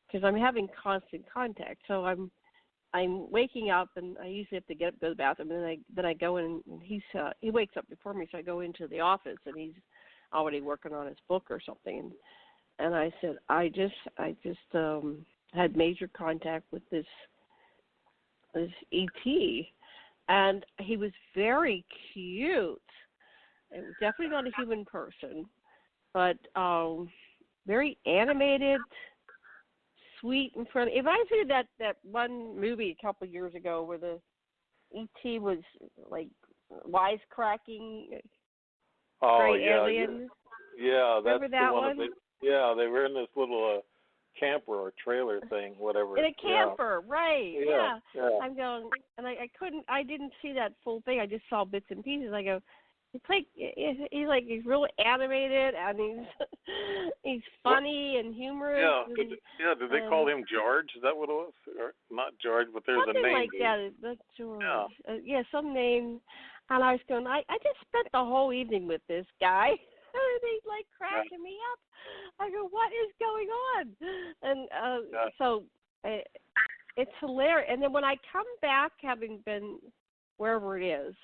because I'm having constant contact. So I'm waking up and I usually have to get up, go to the bathroom, and then I go in and he wakes up before me, so I go into the office and he's already working on his book or something. And I said, I just had major contact with this ET, and he was very cute. And definitely not a human person, but very animated, sweet and friendly. It reminds me of that one movie a couple of years ago where the ET was like wisecracking.
Oh,
alien.
Yeah, that's
remember that
the
one?
They were in this little camper or trailer thing, whatever.
In a camper, right?
Yeah.
I'm going, and I didn't see that full thing. I just saw bits and pieces. I go, it's like he's really animated and he's funny and humorous.
Yeah. Did they call him George? Is that what it was? Or not George, but there's a name.
Something like that. That's George. Yeah, some name. And I was going, I just spent the whole evening with this guy. And he's like cracking me up. I go, what is going on? And so it's hilarious. And then when I come back, having been wherever it is,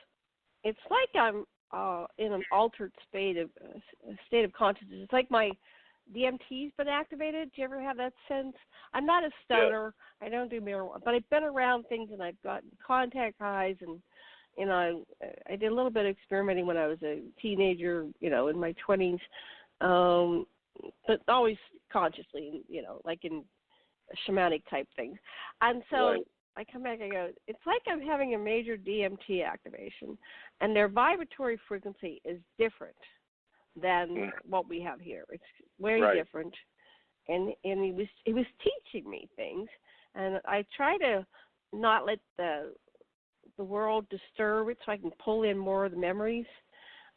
it's like I'm in an altered state of consciousness. It's like my DMT's been activated. Do you ever have that sense? I'm not a stoner. I don't do marijuana, but I've been around things and I've gotten contact highs and. I did a little bit of experimenting when I was a teenager, in my 20s, but always consciously, like in shamanic type things. And so I come back and I go, it's like I'm having a major DMT activation, and their vibratory frequency is different than what we have here. It's very different. And he was teaching me things, and I try to not let the world disturb it so I can pull in more of the memories.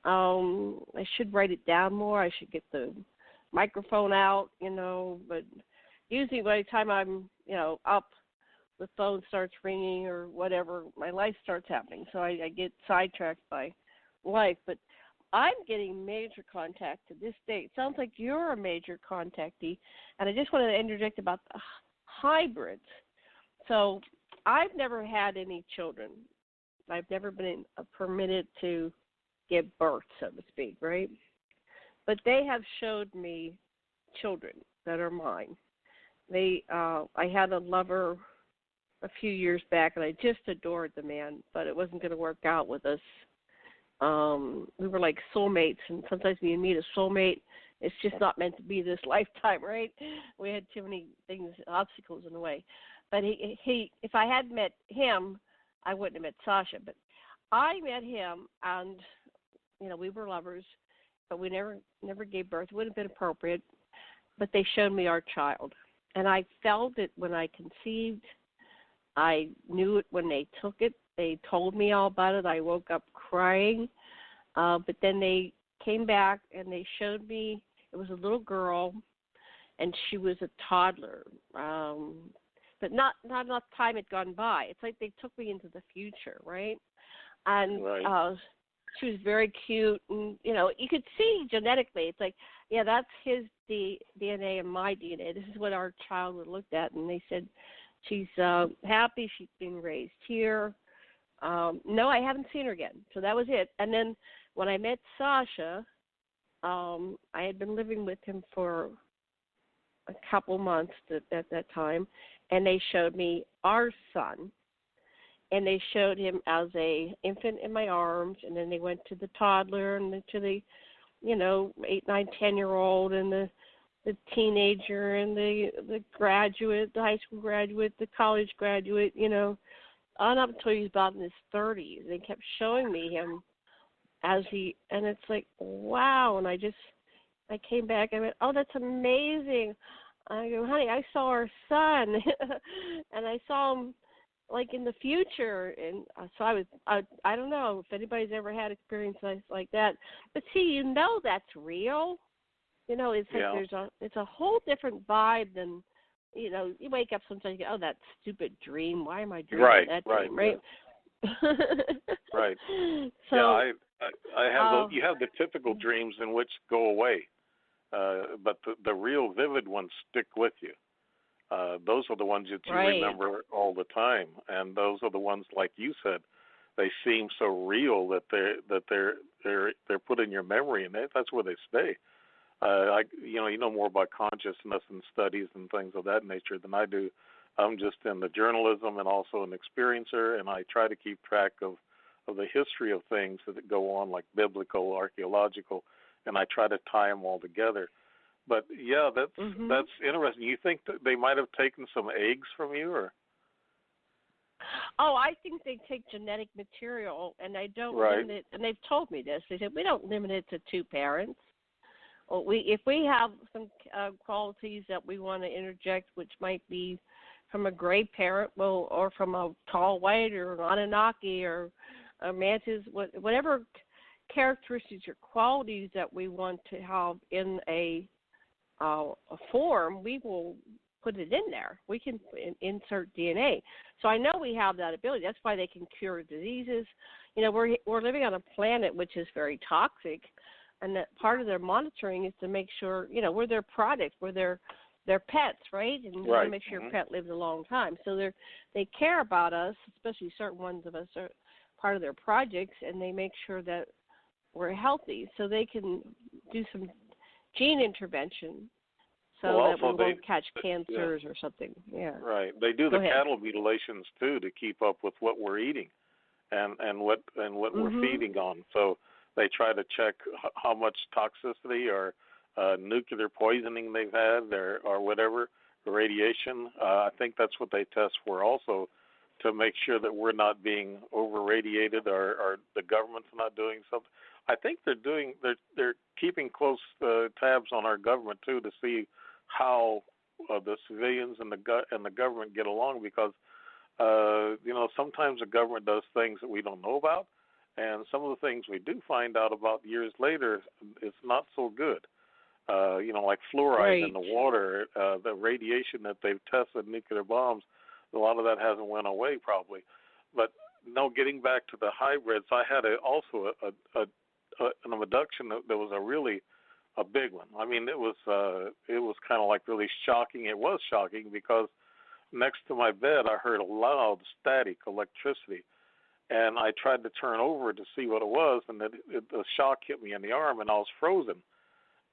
I should write it down more. I should get the microphone out, but usually by the time I'm, up, the phone starts ringing or whatever, my life starts happening. So I get sidetracked by life. But I'm getting major contact to this day. It sounds like you're a major contactee. And I just wanted to interject about the hybrids. So I've never had any children. I've never been permitted to give birth, so to speak, right? But they have showed me children that are mine. I had a lover a few years back, and I just adored the man, but it wasn't going to work out with us. We were like soulmates, and sometimes when you meet a soulmate, it's just not meant to be this lifetime, right? We had too many things, obstacles in the way. But he, if I had met him, I wouldn't have met Sasha. But I met him, and we were lovers, but we never gave birth. It wouldn't have been appropriate. But they showed me our child, and I felt it when I conceived. I knew it when they took it. They told me all about it. I woke up crying. But then they came back and they showed me it was a little girl, and she was a toddler. But not enough time had gone by. It's like they took me into the future, right? And she was very cute, and you could see genetically. It's like, yeah, that's his DNA and my DNA. This is what our child would looked at, and they said she's happy. She's being raised here. No, I haven't seen her again. So that was it. And then when I met Sasha, I had been living with him for a couple months at that time, and they showed me our son, and they showed him as a infant in my arms, and then they went to the toddler and then to the 8, 9, 10-year-old, and the teenager and the graduate, the high school graduate, the college graduate, on up until he was about in his 30s. They kept showing me him and it's like, wow. And I came back and I went, oh, that's amazing. I go, honey, I saw our son, and I saw him like in the future, and so I don't know if anybody's ever had experiences like that, but see, that's real. It's like it's a whole different vibe than, you wake up sometimes and go, oh, that stupid dream. Why am I dreaming that dream, right?
Yeah. Right.
So,
I have you have the typical dreams in which go away, but the real vivid ones stick with you. Those are the ones that you remember all the time, and those are the ones, like you said, they seem so real that they're put in your memory, and that's where they stay. You know more about consciousness and studies and things of that nature than I do. I'm just in the journalism and also an experiencer, and I try to keep track of the history of things that go on, like biblical, archaeological, and I try to tie them all together. But yeah, that's interesting. You think that they might have taken some eggs from you, or?
Oh, I think they take genetic material, and they don't limit it. And they've told me this. They said we don't limit it to two parents. Well, if we have some qualities that we want to interject, which might be from a gray parent, or from a tall white, or an Anunnaki, or a mantis, whatever characteristics or qualities that we want to have in a form, we will put it in there. We can insert DNA. So I know we have that ability. That's why they can cure diseases. We're living on a planet which is very toxic, and that part of their monitoring is to make sure, we're their product, we're their pets, right? And you want to make sure your pet lives a long time. So they care about us, especially certain ones of us are part of their projects, and they make sure that we're healthy, so they can do some gene intervention so that we won't catch cancers or something. Yeah. Right.
They do the cattle mutilations too to keep up with what we're eating and what we're feeding on. So they try to check how much toxicity or nuclear poisoning they've had or whatever, radiation. I think that's what they test for also, to make sure that we're not being over-radiated or the government's not doing something. I think they're keeping close tabs on our government too, to see how the civilians and the government get along, because sometimes the government does things that we don't know about, and some of the things we do find out about years later, it's not so good. Like fluoride in the water, the radiation that they've tested, nuclear bombs, a lot of that hasn't went away probably. But no, getting back to the hybrids, I had also an abduction that was a big one. I mean, it was kind of like really shocking. It was shocking because next to my bed I heard a loud static, electricity, and I tried to turn over to see what it was, and the shock hit me in the arm, and I was frozen.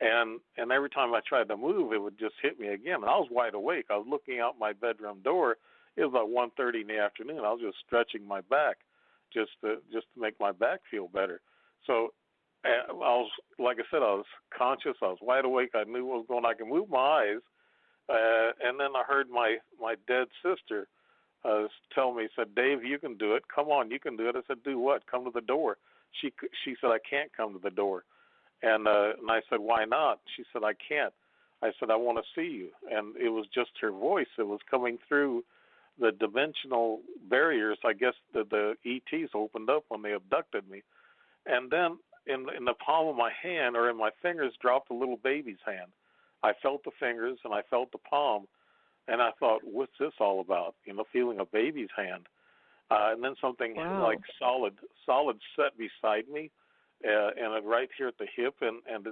And every time I tried to move, it would just hit me again. And I was wide awake. I was looking out my bedroom door. It was about 1:30 in the afternoon. I was just stretching my back, just to make my back feel better. So I was, like I said, I was conscious. I was wide awake. I knew what was going on. I could move my eyes. And then I heard my dead sister tell me, said, "Dave, you can do it. Come on, you can do it." I said, "Do what?" "Come to the door." She said, "I can't come to the door." And I said, "Why not?" She said, "I can't." I said, "I want to see you." And it was just her voice. It was coming through the dimensional barriers. I guess the ETs opened up when they abducted me. And then in the palm of my hand, or in my fingers, dropped a little baby's hand. I felt the fingers and I felt the palm. And I thought, what's this all about? Feeling a baby's hand. And then something like solid set beside me. And right here at the hip, and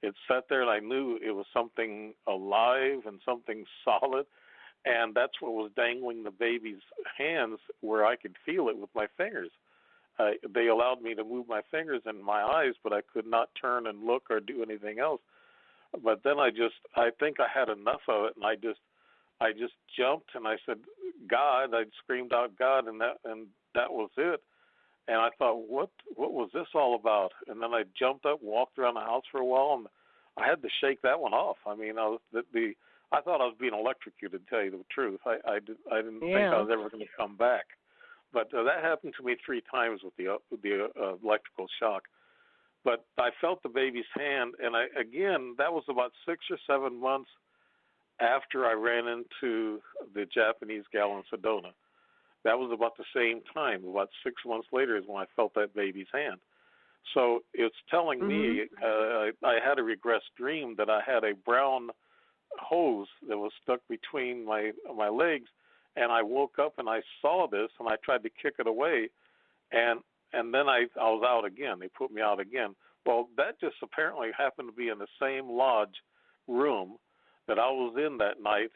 it sat there, and I knew it was something alive and something solid, and that's what was dangling the baby's hands, where I could feel it with my fingers. They allowed me to move my fingers and my eyes, but I could not turn and look or do anything else. But then I think I had enough of it, and I just jumped, and I said, "God!" I screamed out, "God!" and that was it. And I thought, what was this all about? And then I jumped up, walked around the house for a while, and I had to shake that one off. I mean, I thought I was being electrocuted, to tell you the truth. I didn't think I was ever going to come back. But that happened to me 3 times with the electrical shock. But I felt the baby's hand, and that was about 6 or 7 months after I ran into the Japanese gal in Sedona. That was about the same time. About 6 months later is when I felt that baby's hand. So it's telling me I had a regressed dream that I had a brown hose that was stuck between my legs, and I woke up and I saw this, and I tried to kick it away, and then I was out again. They put me out again. Well, that just apparently happened to be in the same lodge room that I was in that night,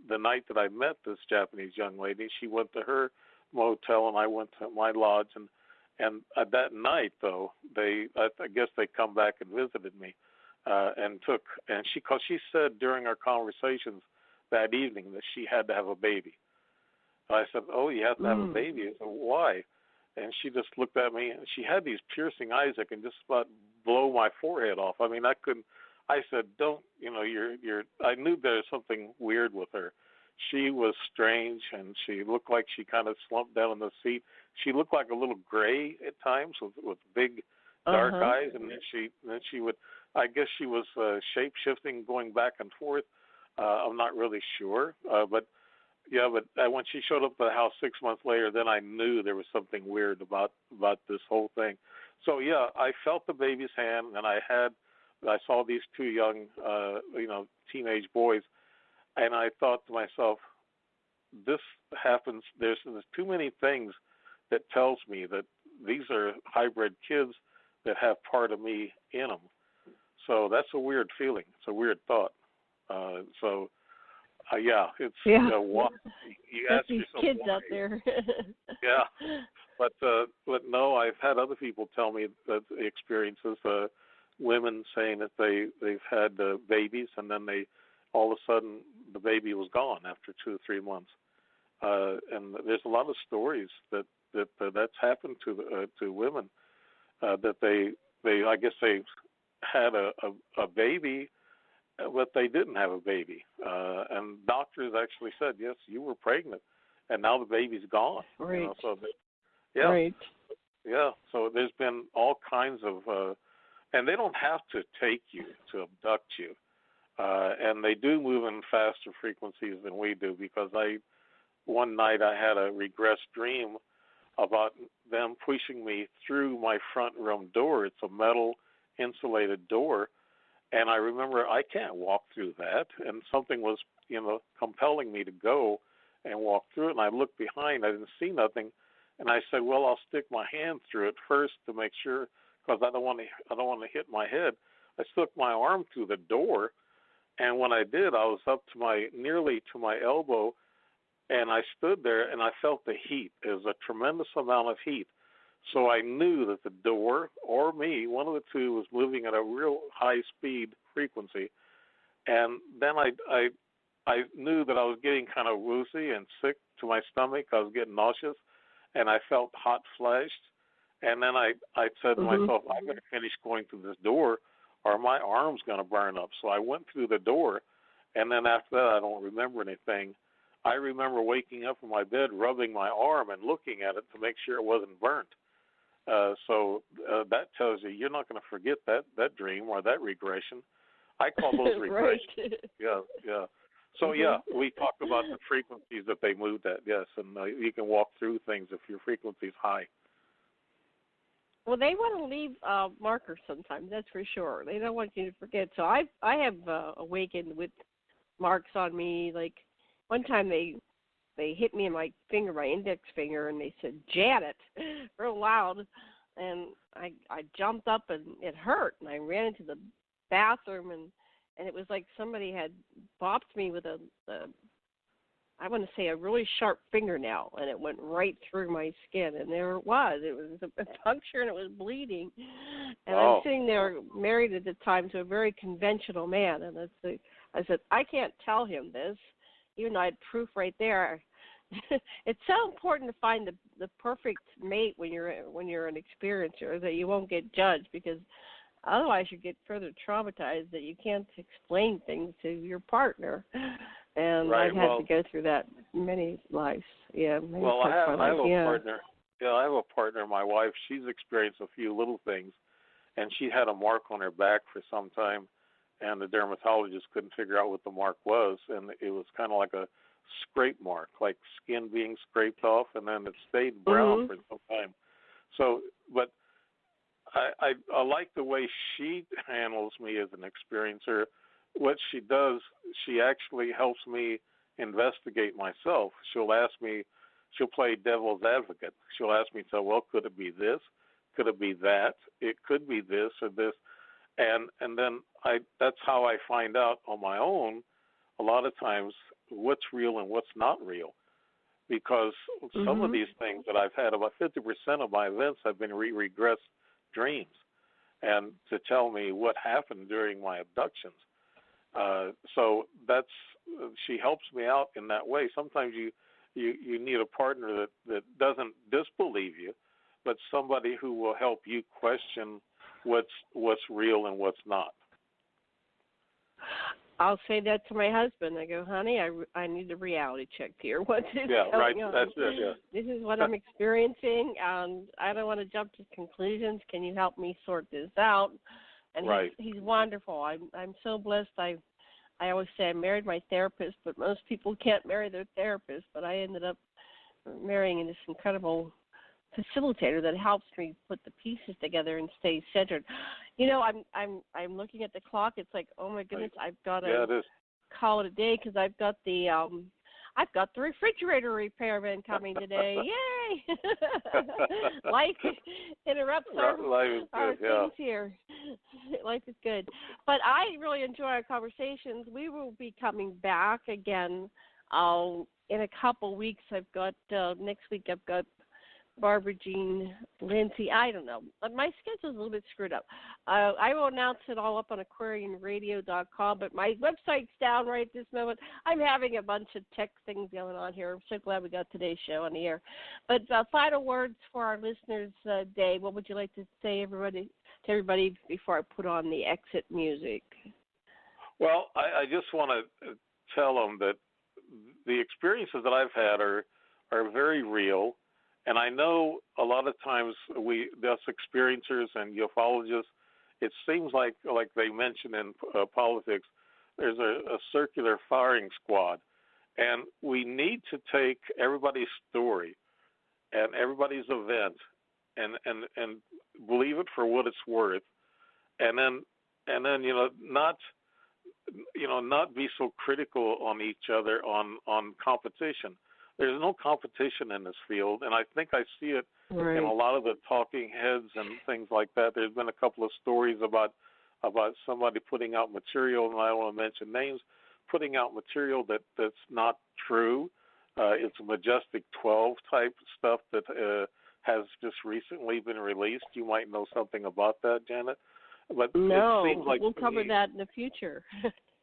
the night that I met this Japanese young lady. She went to her motel, and I went to my lodge, and that night, though, I guess they come back and visited me, because she said during our conversations that evening that she had to have a baby. I said, "Oh, you have to have a baby?" I said, "Why?" And she just looked at me, and she had these piercing eyes that can just about blow my forehead off. I mean, I couldn't. I said, "Don't, you're." I knew there was something weird with her. She was strange, and she looked like she kind of slumped down in the seat. She looked like a little gray at times with big dark eyes, and then she would. I guess she was shape shifting, going back and forth. I'm not really sure, but when she showed up at the house 6 months later, then I knew there was something weird about this whole thing. So I felt the baby's hand, and I saw these 2 young, teenage boys, and I thought to myself, this happens. There's too many things that tells me that these are hybrid kids that have part of me in them. So that's a weird feeling. It's a weird thought. It's what you ask
these
yourself,
kids
why?
out there.
Yeah, but no, I've had other people tell me that experiences. Women saying that they've had babies, and then all of a sudden the baby was gone after 2 or 3 months. And there's a lot of stories that's happened to women that I guess they had a baby, but they didn't have a baby. And doctors actually said, yes, you were pregnant, and now the baby's gone.
Right.
Right. Yeah. So there's been all kinds of, and they don't have to take you to abduct you. And they do move in faster frequencies than we do, because one night I had a regressed dream about them pushing me through my front room door. It's a metal insulated door. And I remember I can't walk through that. And something was, compelling me to go and walk through it. And I looked behind. I didn't see nothing. And I said, well, I'll stick my hand through it first to make sure, because I don't want to hit my head. I stuck my arm through the door. And when I did, I was up to nearly to my elbow. And I stood there, and I felt the heat. It was a tremendous amount of heat. So I knew that the door or me, one of the two, was moving at a real high-speed frequency. And then I knew that I was getting kind of woozy and sick to my stomach. I was getting nauseous, and I felt hot flashed. And then I said to myself, I'm going to finish going through this door, or my arm's going to burn up. So I went through the door, and then after that, I don't remember anything. I remember waking up in my bed, rubbing my arm and looking at it to make sure it wasn't burnt. So that tells you you're not going to forget that dream or that regression. I call those regressions. Right. Yeah. So, we talk about the frequencies that they moved at, yes, and you can walk through things if your frequency is high.
Well, they want to leave markers sometimes, that's for sure. They don't want you to forget. So I have awakened with marks on me. Like one time they hit me in my finger, my index finger, and they said, Janet, real loud. And I jumped up, and it hurt. And I ran into the bathroom, and it was like somebody had bopped me with I want to say a really sharp fingernail, and it went right through my skin. And there it was. It was a puncture, and it was bleeding. And I'm sitting there married at the time to a very conventional man. And I said, I can't tell him this, even though I had proof right there. It's so important to find the perfect mate when you're an experiencer, that you won't get judged, because Otherwise, you get further traumatized that you can't explain things to your partner. And
right.
I've had to go through that many lives. Yeah. Many
I have a
partner.
Yeah, I have a partner. My wife. She's experienced a few little things, and she had a mark on her back for some time, and the dermatologist couldn't figure out what the mark was, and it was kind of like a scrape mark, like skin being scraped off, and then it stayed brown for some time. So, but I like the way she handles me as an experiencer. What she does, she actually helps me investigate myself. She'll play devil's advocate. She'll ask me, so, well, could it be this? Could it be that? It could be this or this. And then that's how I find out on my own a lot of times what's real and what's not real. Because some of these things that I've had, about 50% of my events have been regressed dreams, and to tell me what happened during my abductions. So she helps me out in that way. Sometimes you need a partner that doesn't disbelieve you, but somebody who will help you question what's real and what's not.
I'll say that to my husband. I go, honey, I need a reality check here. What's going on?
That's it. Yeah.
This is what I'm experiencing, and I don't want to jump to conclusions. Can you help me sort this out? And he's wonderful. I'm so blessed. I always say I married my therapist, but most people can't marry their therapist. But I ended up marrying this incredible facilitator that helps me put the pieces together and stay centered. You know, I'm looking at the clock. It's like, oh my goodness, I've got to call it a day because I've got the refrigerator repairman coming today. Yay! Life interrupts our things here. Life is good. But I really enjoy our conversations. We will be coming back again in a couple weeks. I've got next week I've got Barbara Jean, Lindsay, I don't know. My schedule's a little bit screwed up. I will announce it all up on aquarianradio.com, but my website's down right at this moment. I'm having a bunch of tech things going on here. I'm so glad we got today's show on the air. But final words for our listeners, Dave, what would you like to say to everybody before I put on the exit music?
Well, I just want to tell them that the experiences that I've had are very real. And I know a lot of times us experiencers and ufologists, it seems like they mentioned in politics, there's a circular firing squad. And we need to take everybody's story and everybody's event and believe it for what it's worth. And then not be so critical on each other on competition. There's no competition in this field, and I think I see it in a lot of the talking heads and things like that. There's been a couple of stories about somebody putting out material, and I don't want to mention names, putting out material that's not true. It's Majestic 12 type stuff that has just recently been released. You might know something about that, Janet. But
no,
it seems like
we'll cover that in the future.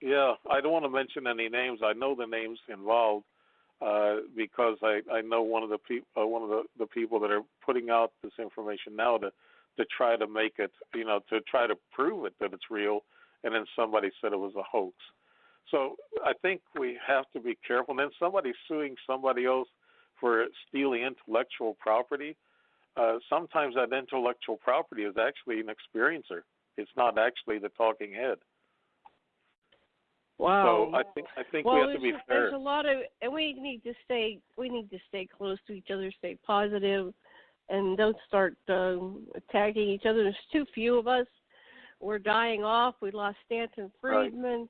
Yeah, I don't want to mention any names. I know the names involved. Because I know one of the people that are putting out this information now to try to make it, to try to prove it that it's real, and then somebody said it was a hoax. So I think we have to be careful. And then somebody suing somebody else for stealing intellectual property. Sometimes that intellectual property is actually an experiencer. It's not actually the talking head.
Wow.
So I think we have to be fair.
There's a lot of, and we need to stay close to each other, stay positive, and don't start attacking each other. There's too few of us. We're dying off. We lost Stanton Friedman.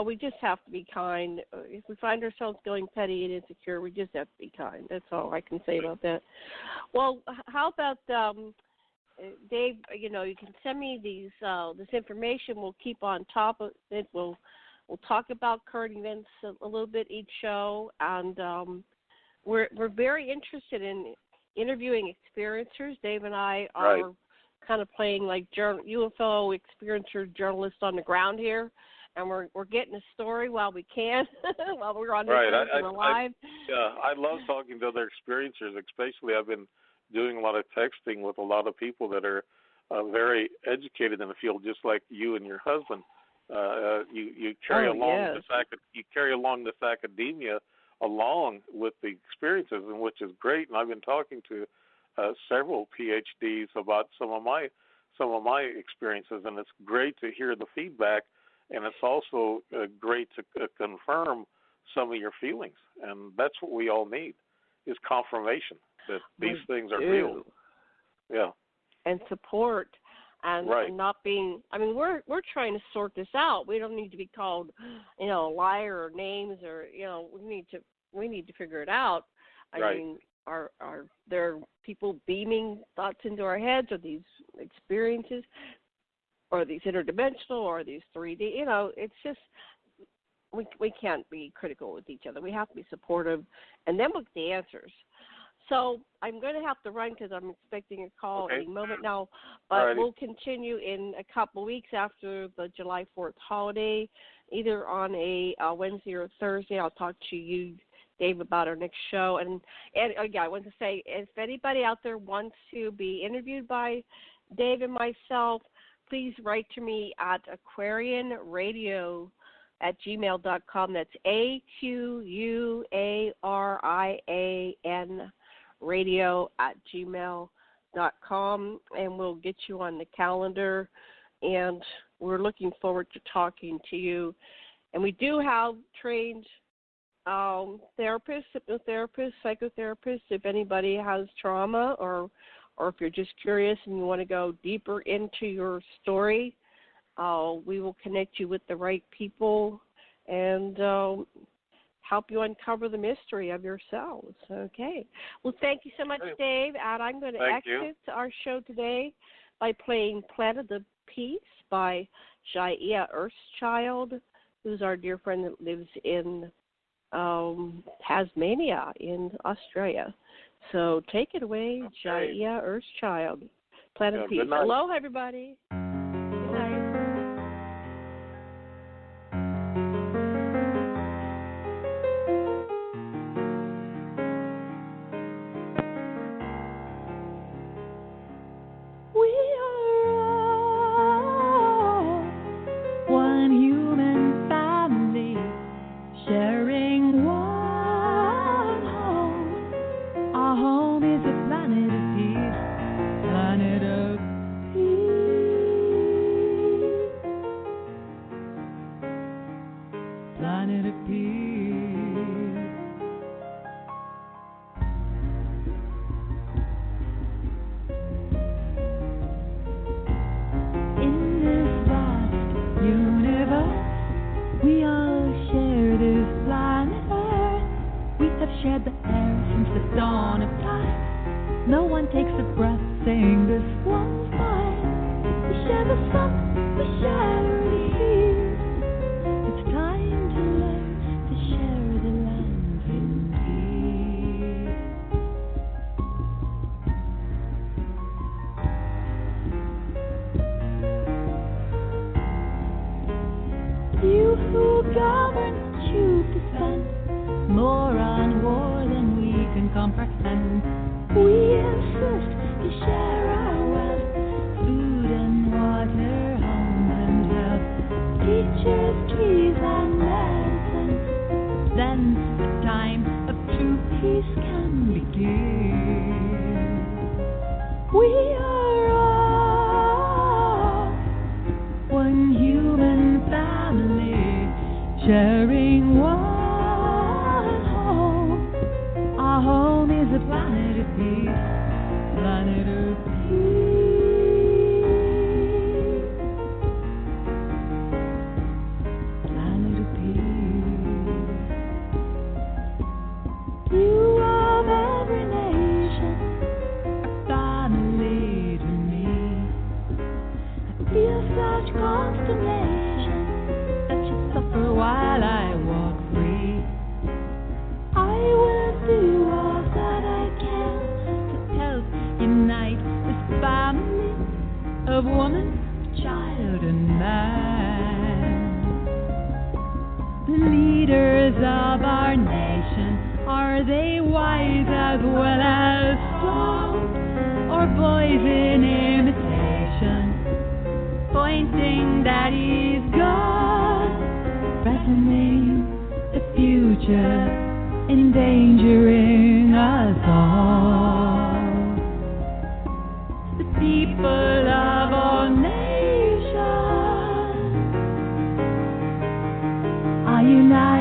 We just have to be kind. If we find ourselves going petty and insecure, we just have to be kind. That's all I can say about that. Well, how about Dave, you can send me this information. We'll keep on top of it. We'll talk about current events a little bit each show, and we're very interested in interviewing experiencers. Dave and I are kind of playing like UFO experiencer journalists on the ground here, and we're getting a story while we can, while we're on the live.
I love talking to other experiencers, especially I've been doing a lot of texting with a lot of people that are very educated in the field, just like you and your husband. You carry along this academia along with the experiences, and which is great. And I've been talking to several PhDs about some of my experiences, and it's great to hear the feedback, and it's also great to confirm some of your feelings, and that's what we all need, is confirmation that these things are real. Yeah. And
support, and not being. I mean, we're trying to sort this out. We don't need to be called, a liar or names, or we need to figure it out. I mean, are there people beaming thoughts into our heads, or these experiences, or these interdimensional, or these 3D? It's just we can't be critical with each other. We have to be supportive, and then look at the answers. So I'm going to have to run because I'm expecting a call any moment now. But we'll continue in a couple of weeks after the July 4th holiday, either on a Wednesday or Thursday. I'll talk to you, Dave, about our next show. And again, I want to say, if anybody out there wants to be interviewed by Dave and myself, please write to me at aquarianradio@gmail.com. That's AQUARIAN radio@gmail.com, and we'll get you on the calendar, and we're looking forward to talking to you. And we do have trained therapists, hypnotherapists, psychotherapists. If anybody has trauma, or if you're just curious and you want to go deeper into your story, we will connect you with the right people and help you uncover the mystery of yourselves. Okay. Well, thank you so much, Dave. And I'm going to exit our show today by playing Planet of Peace by Jaya Earthchild, who's our dear friend that lives in Tasmania in Australia. So take it away, Jaya Earthchild. Planet of Peace. Aloha, everybody. Good night.
Boys in imitation. pointing that he's gone, threatening the future, endangering us all. The people of all nations are united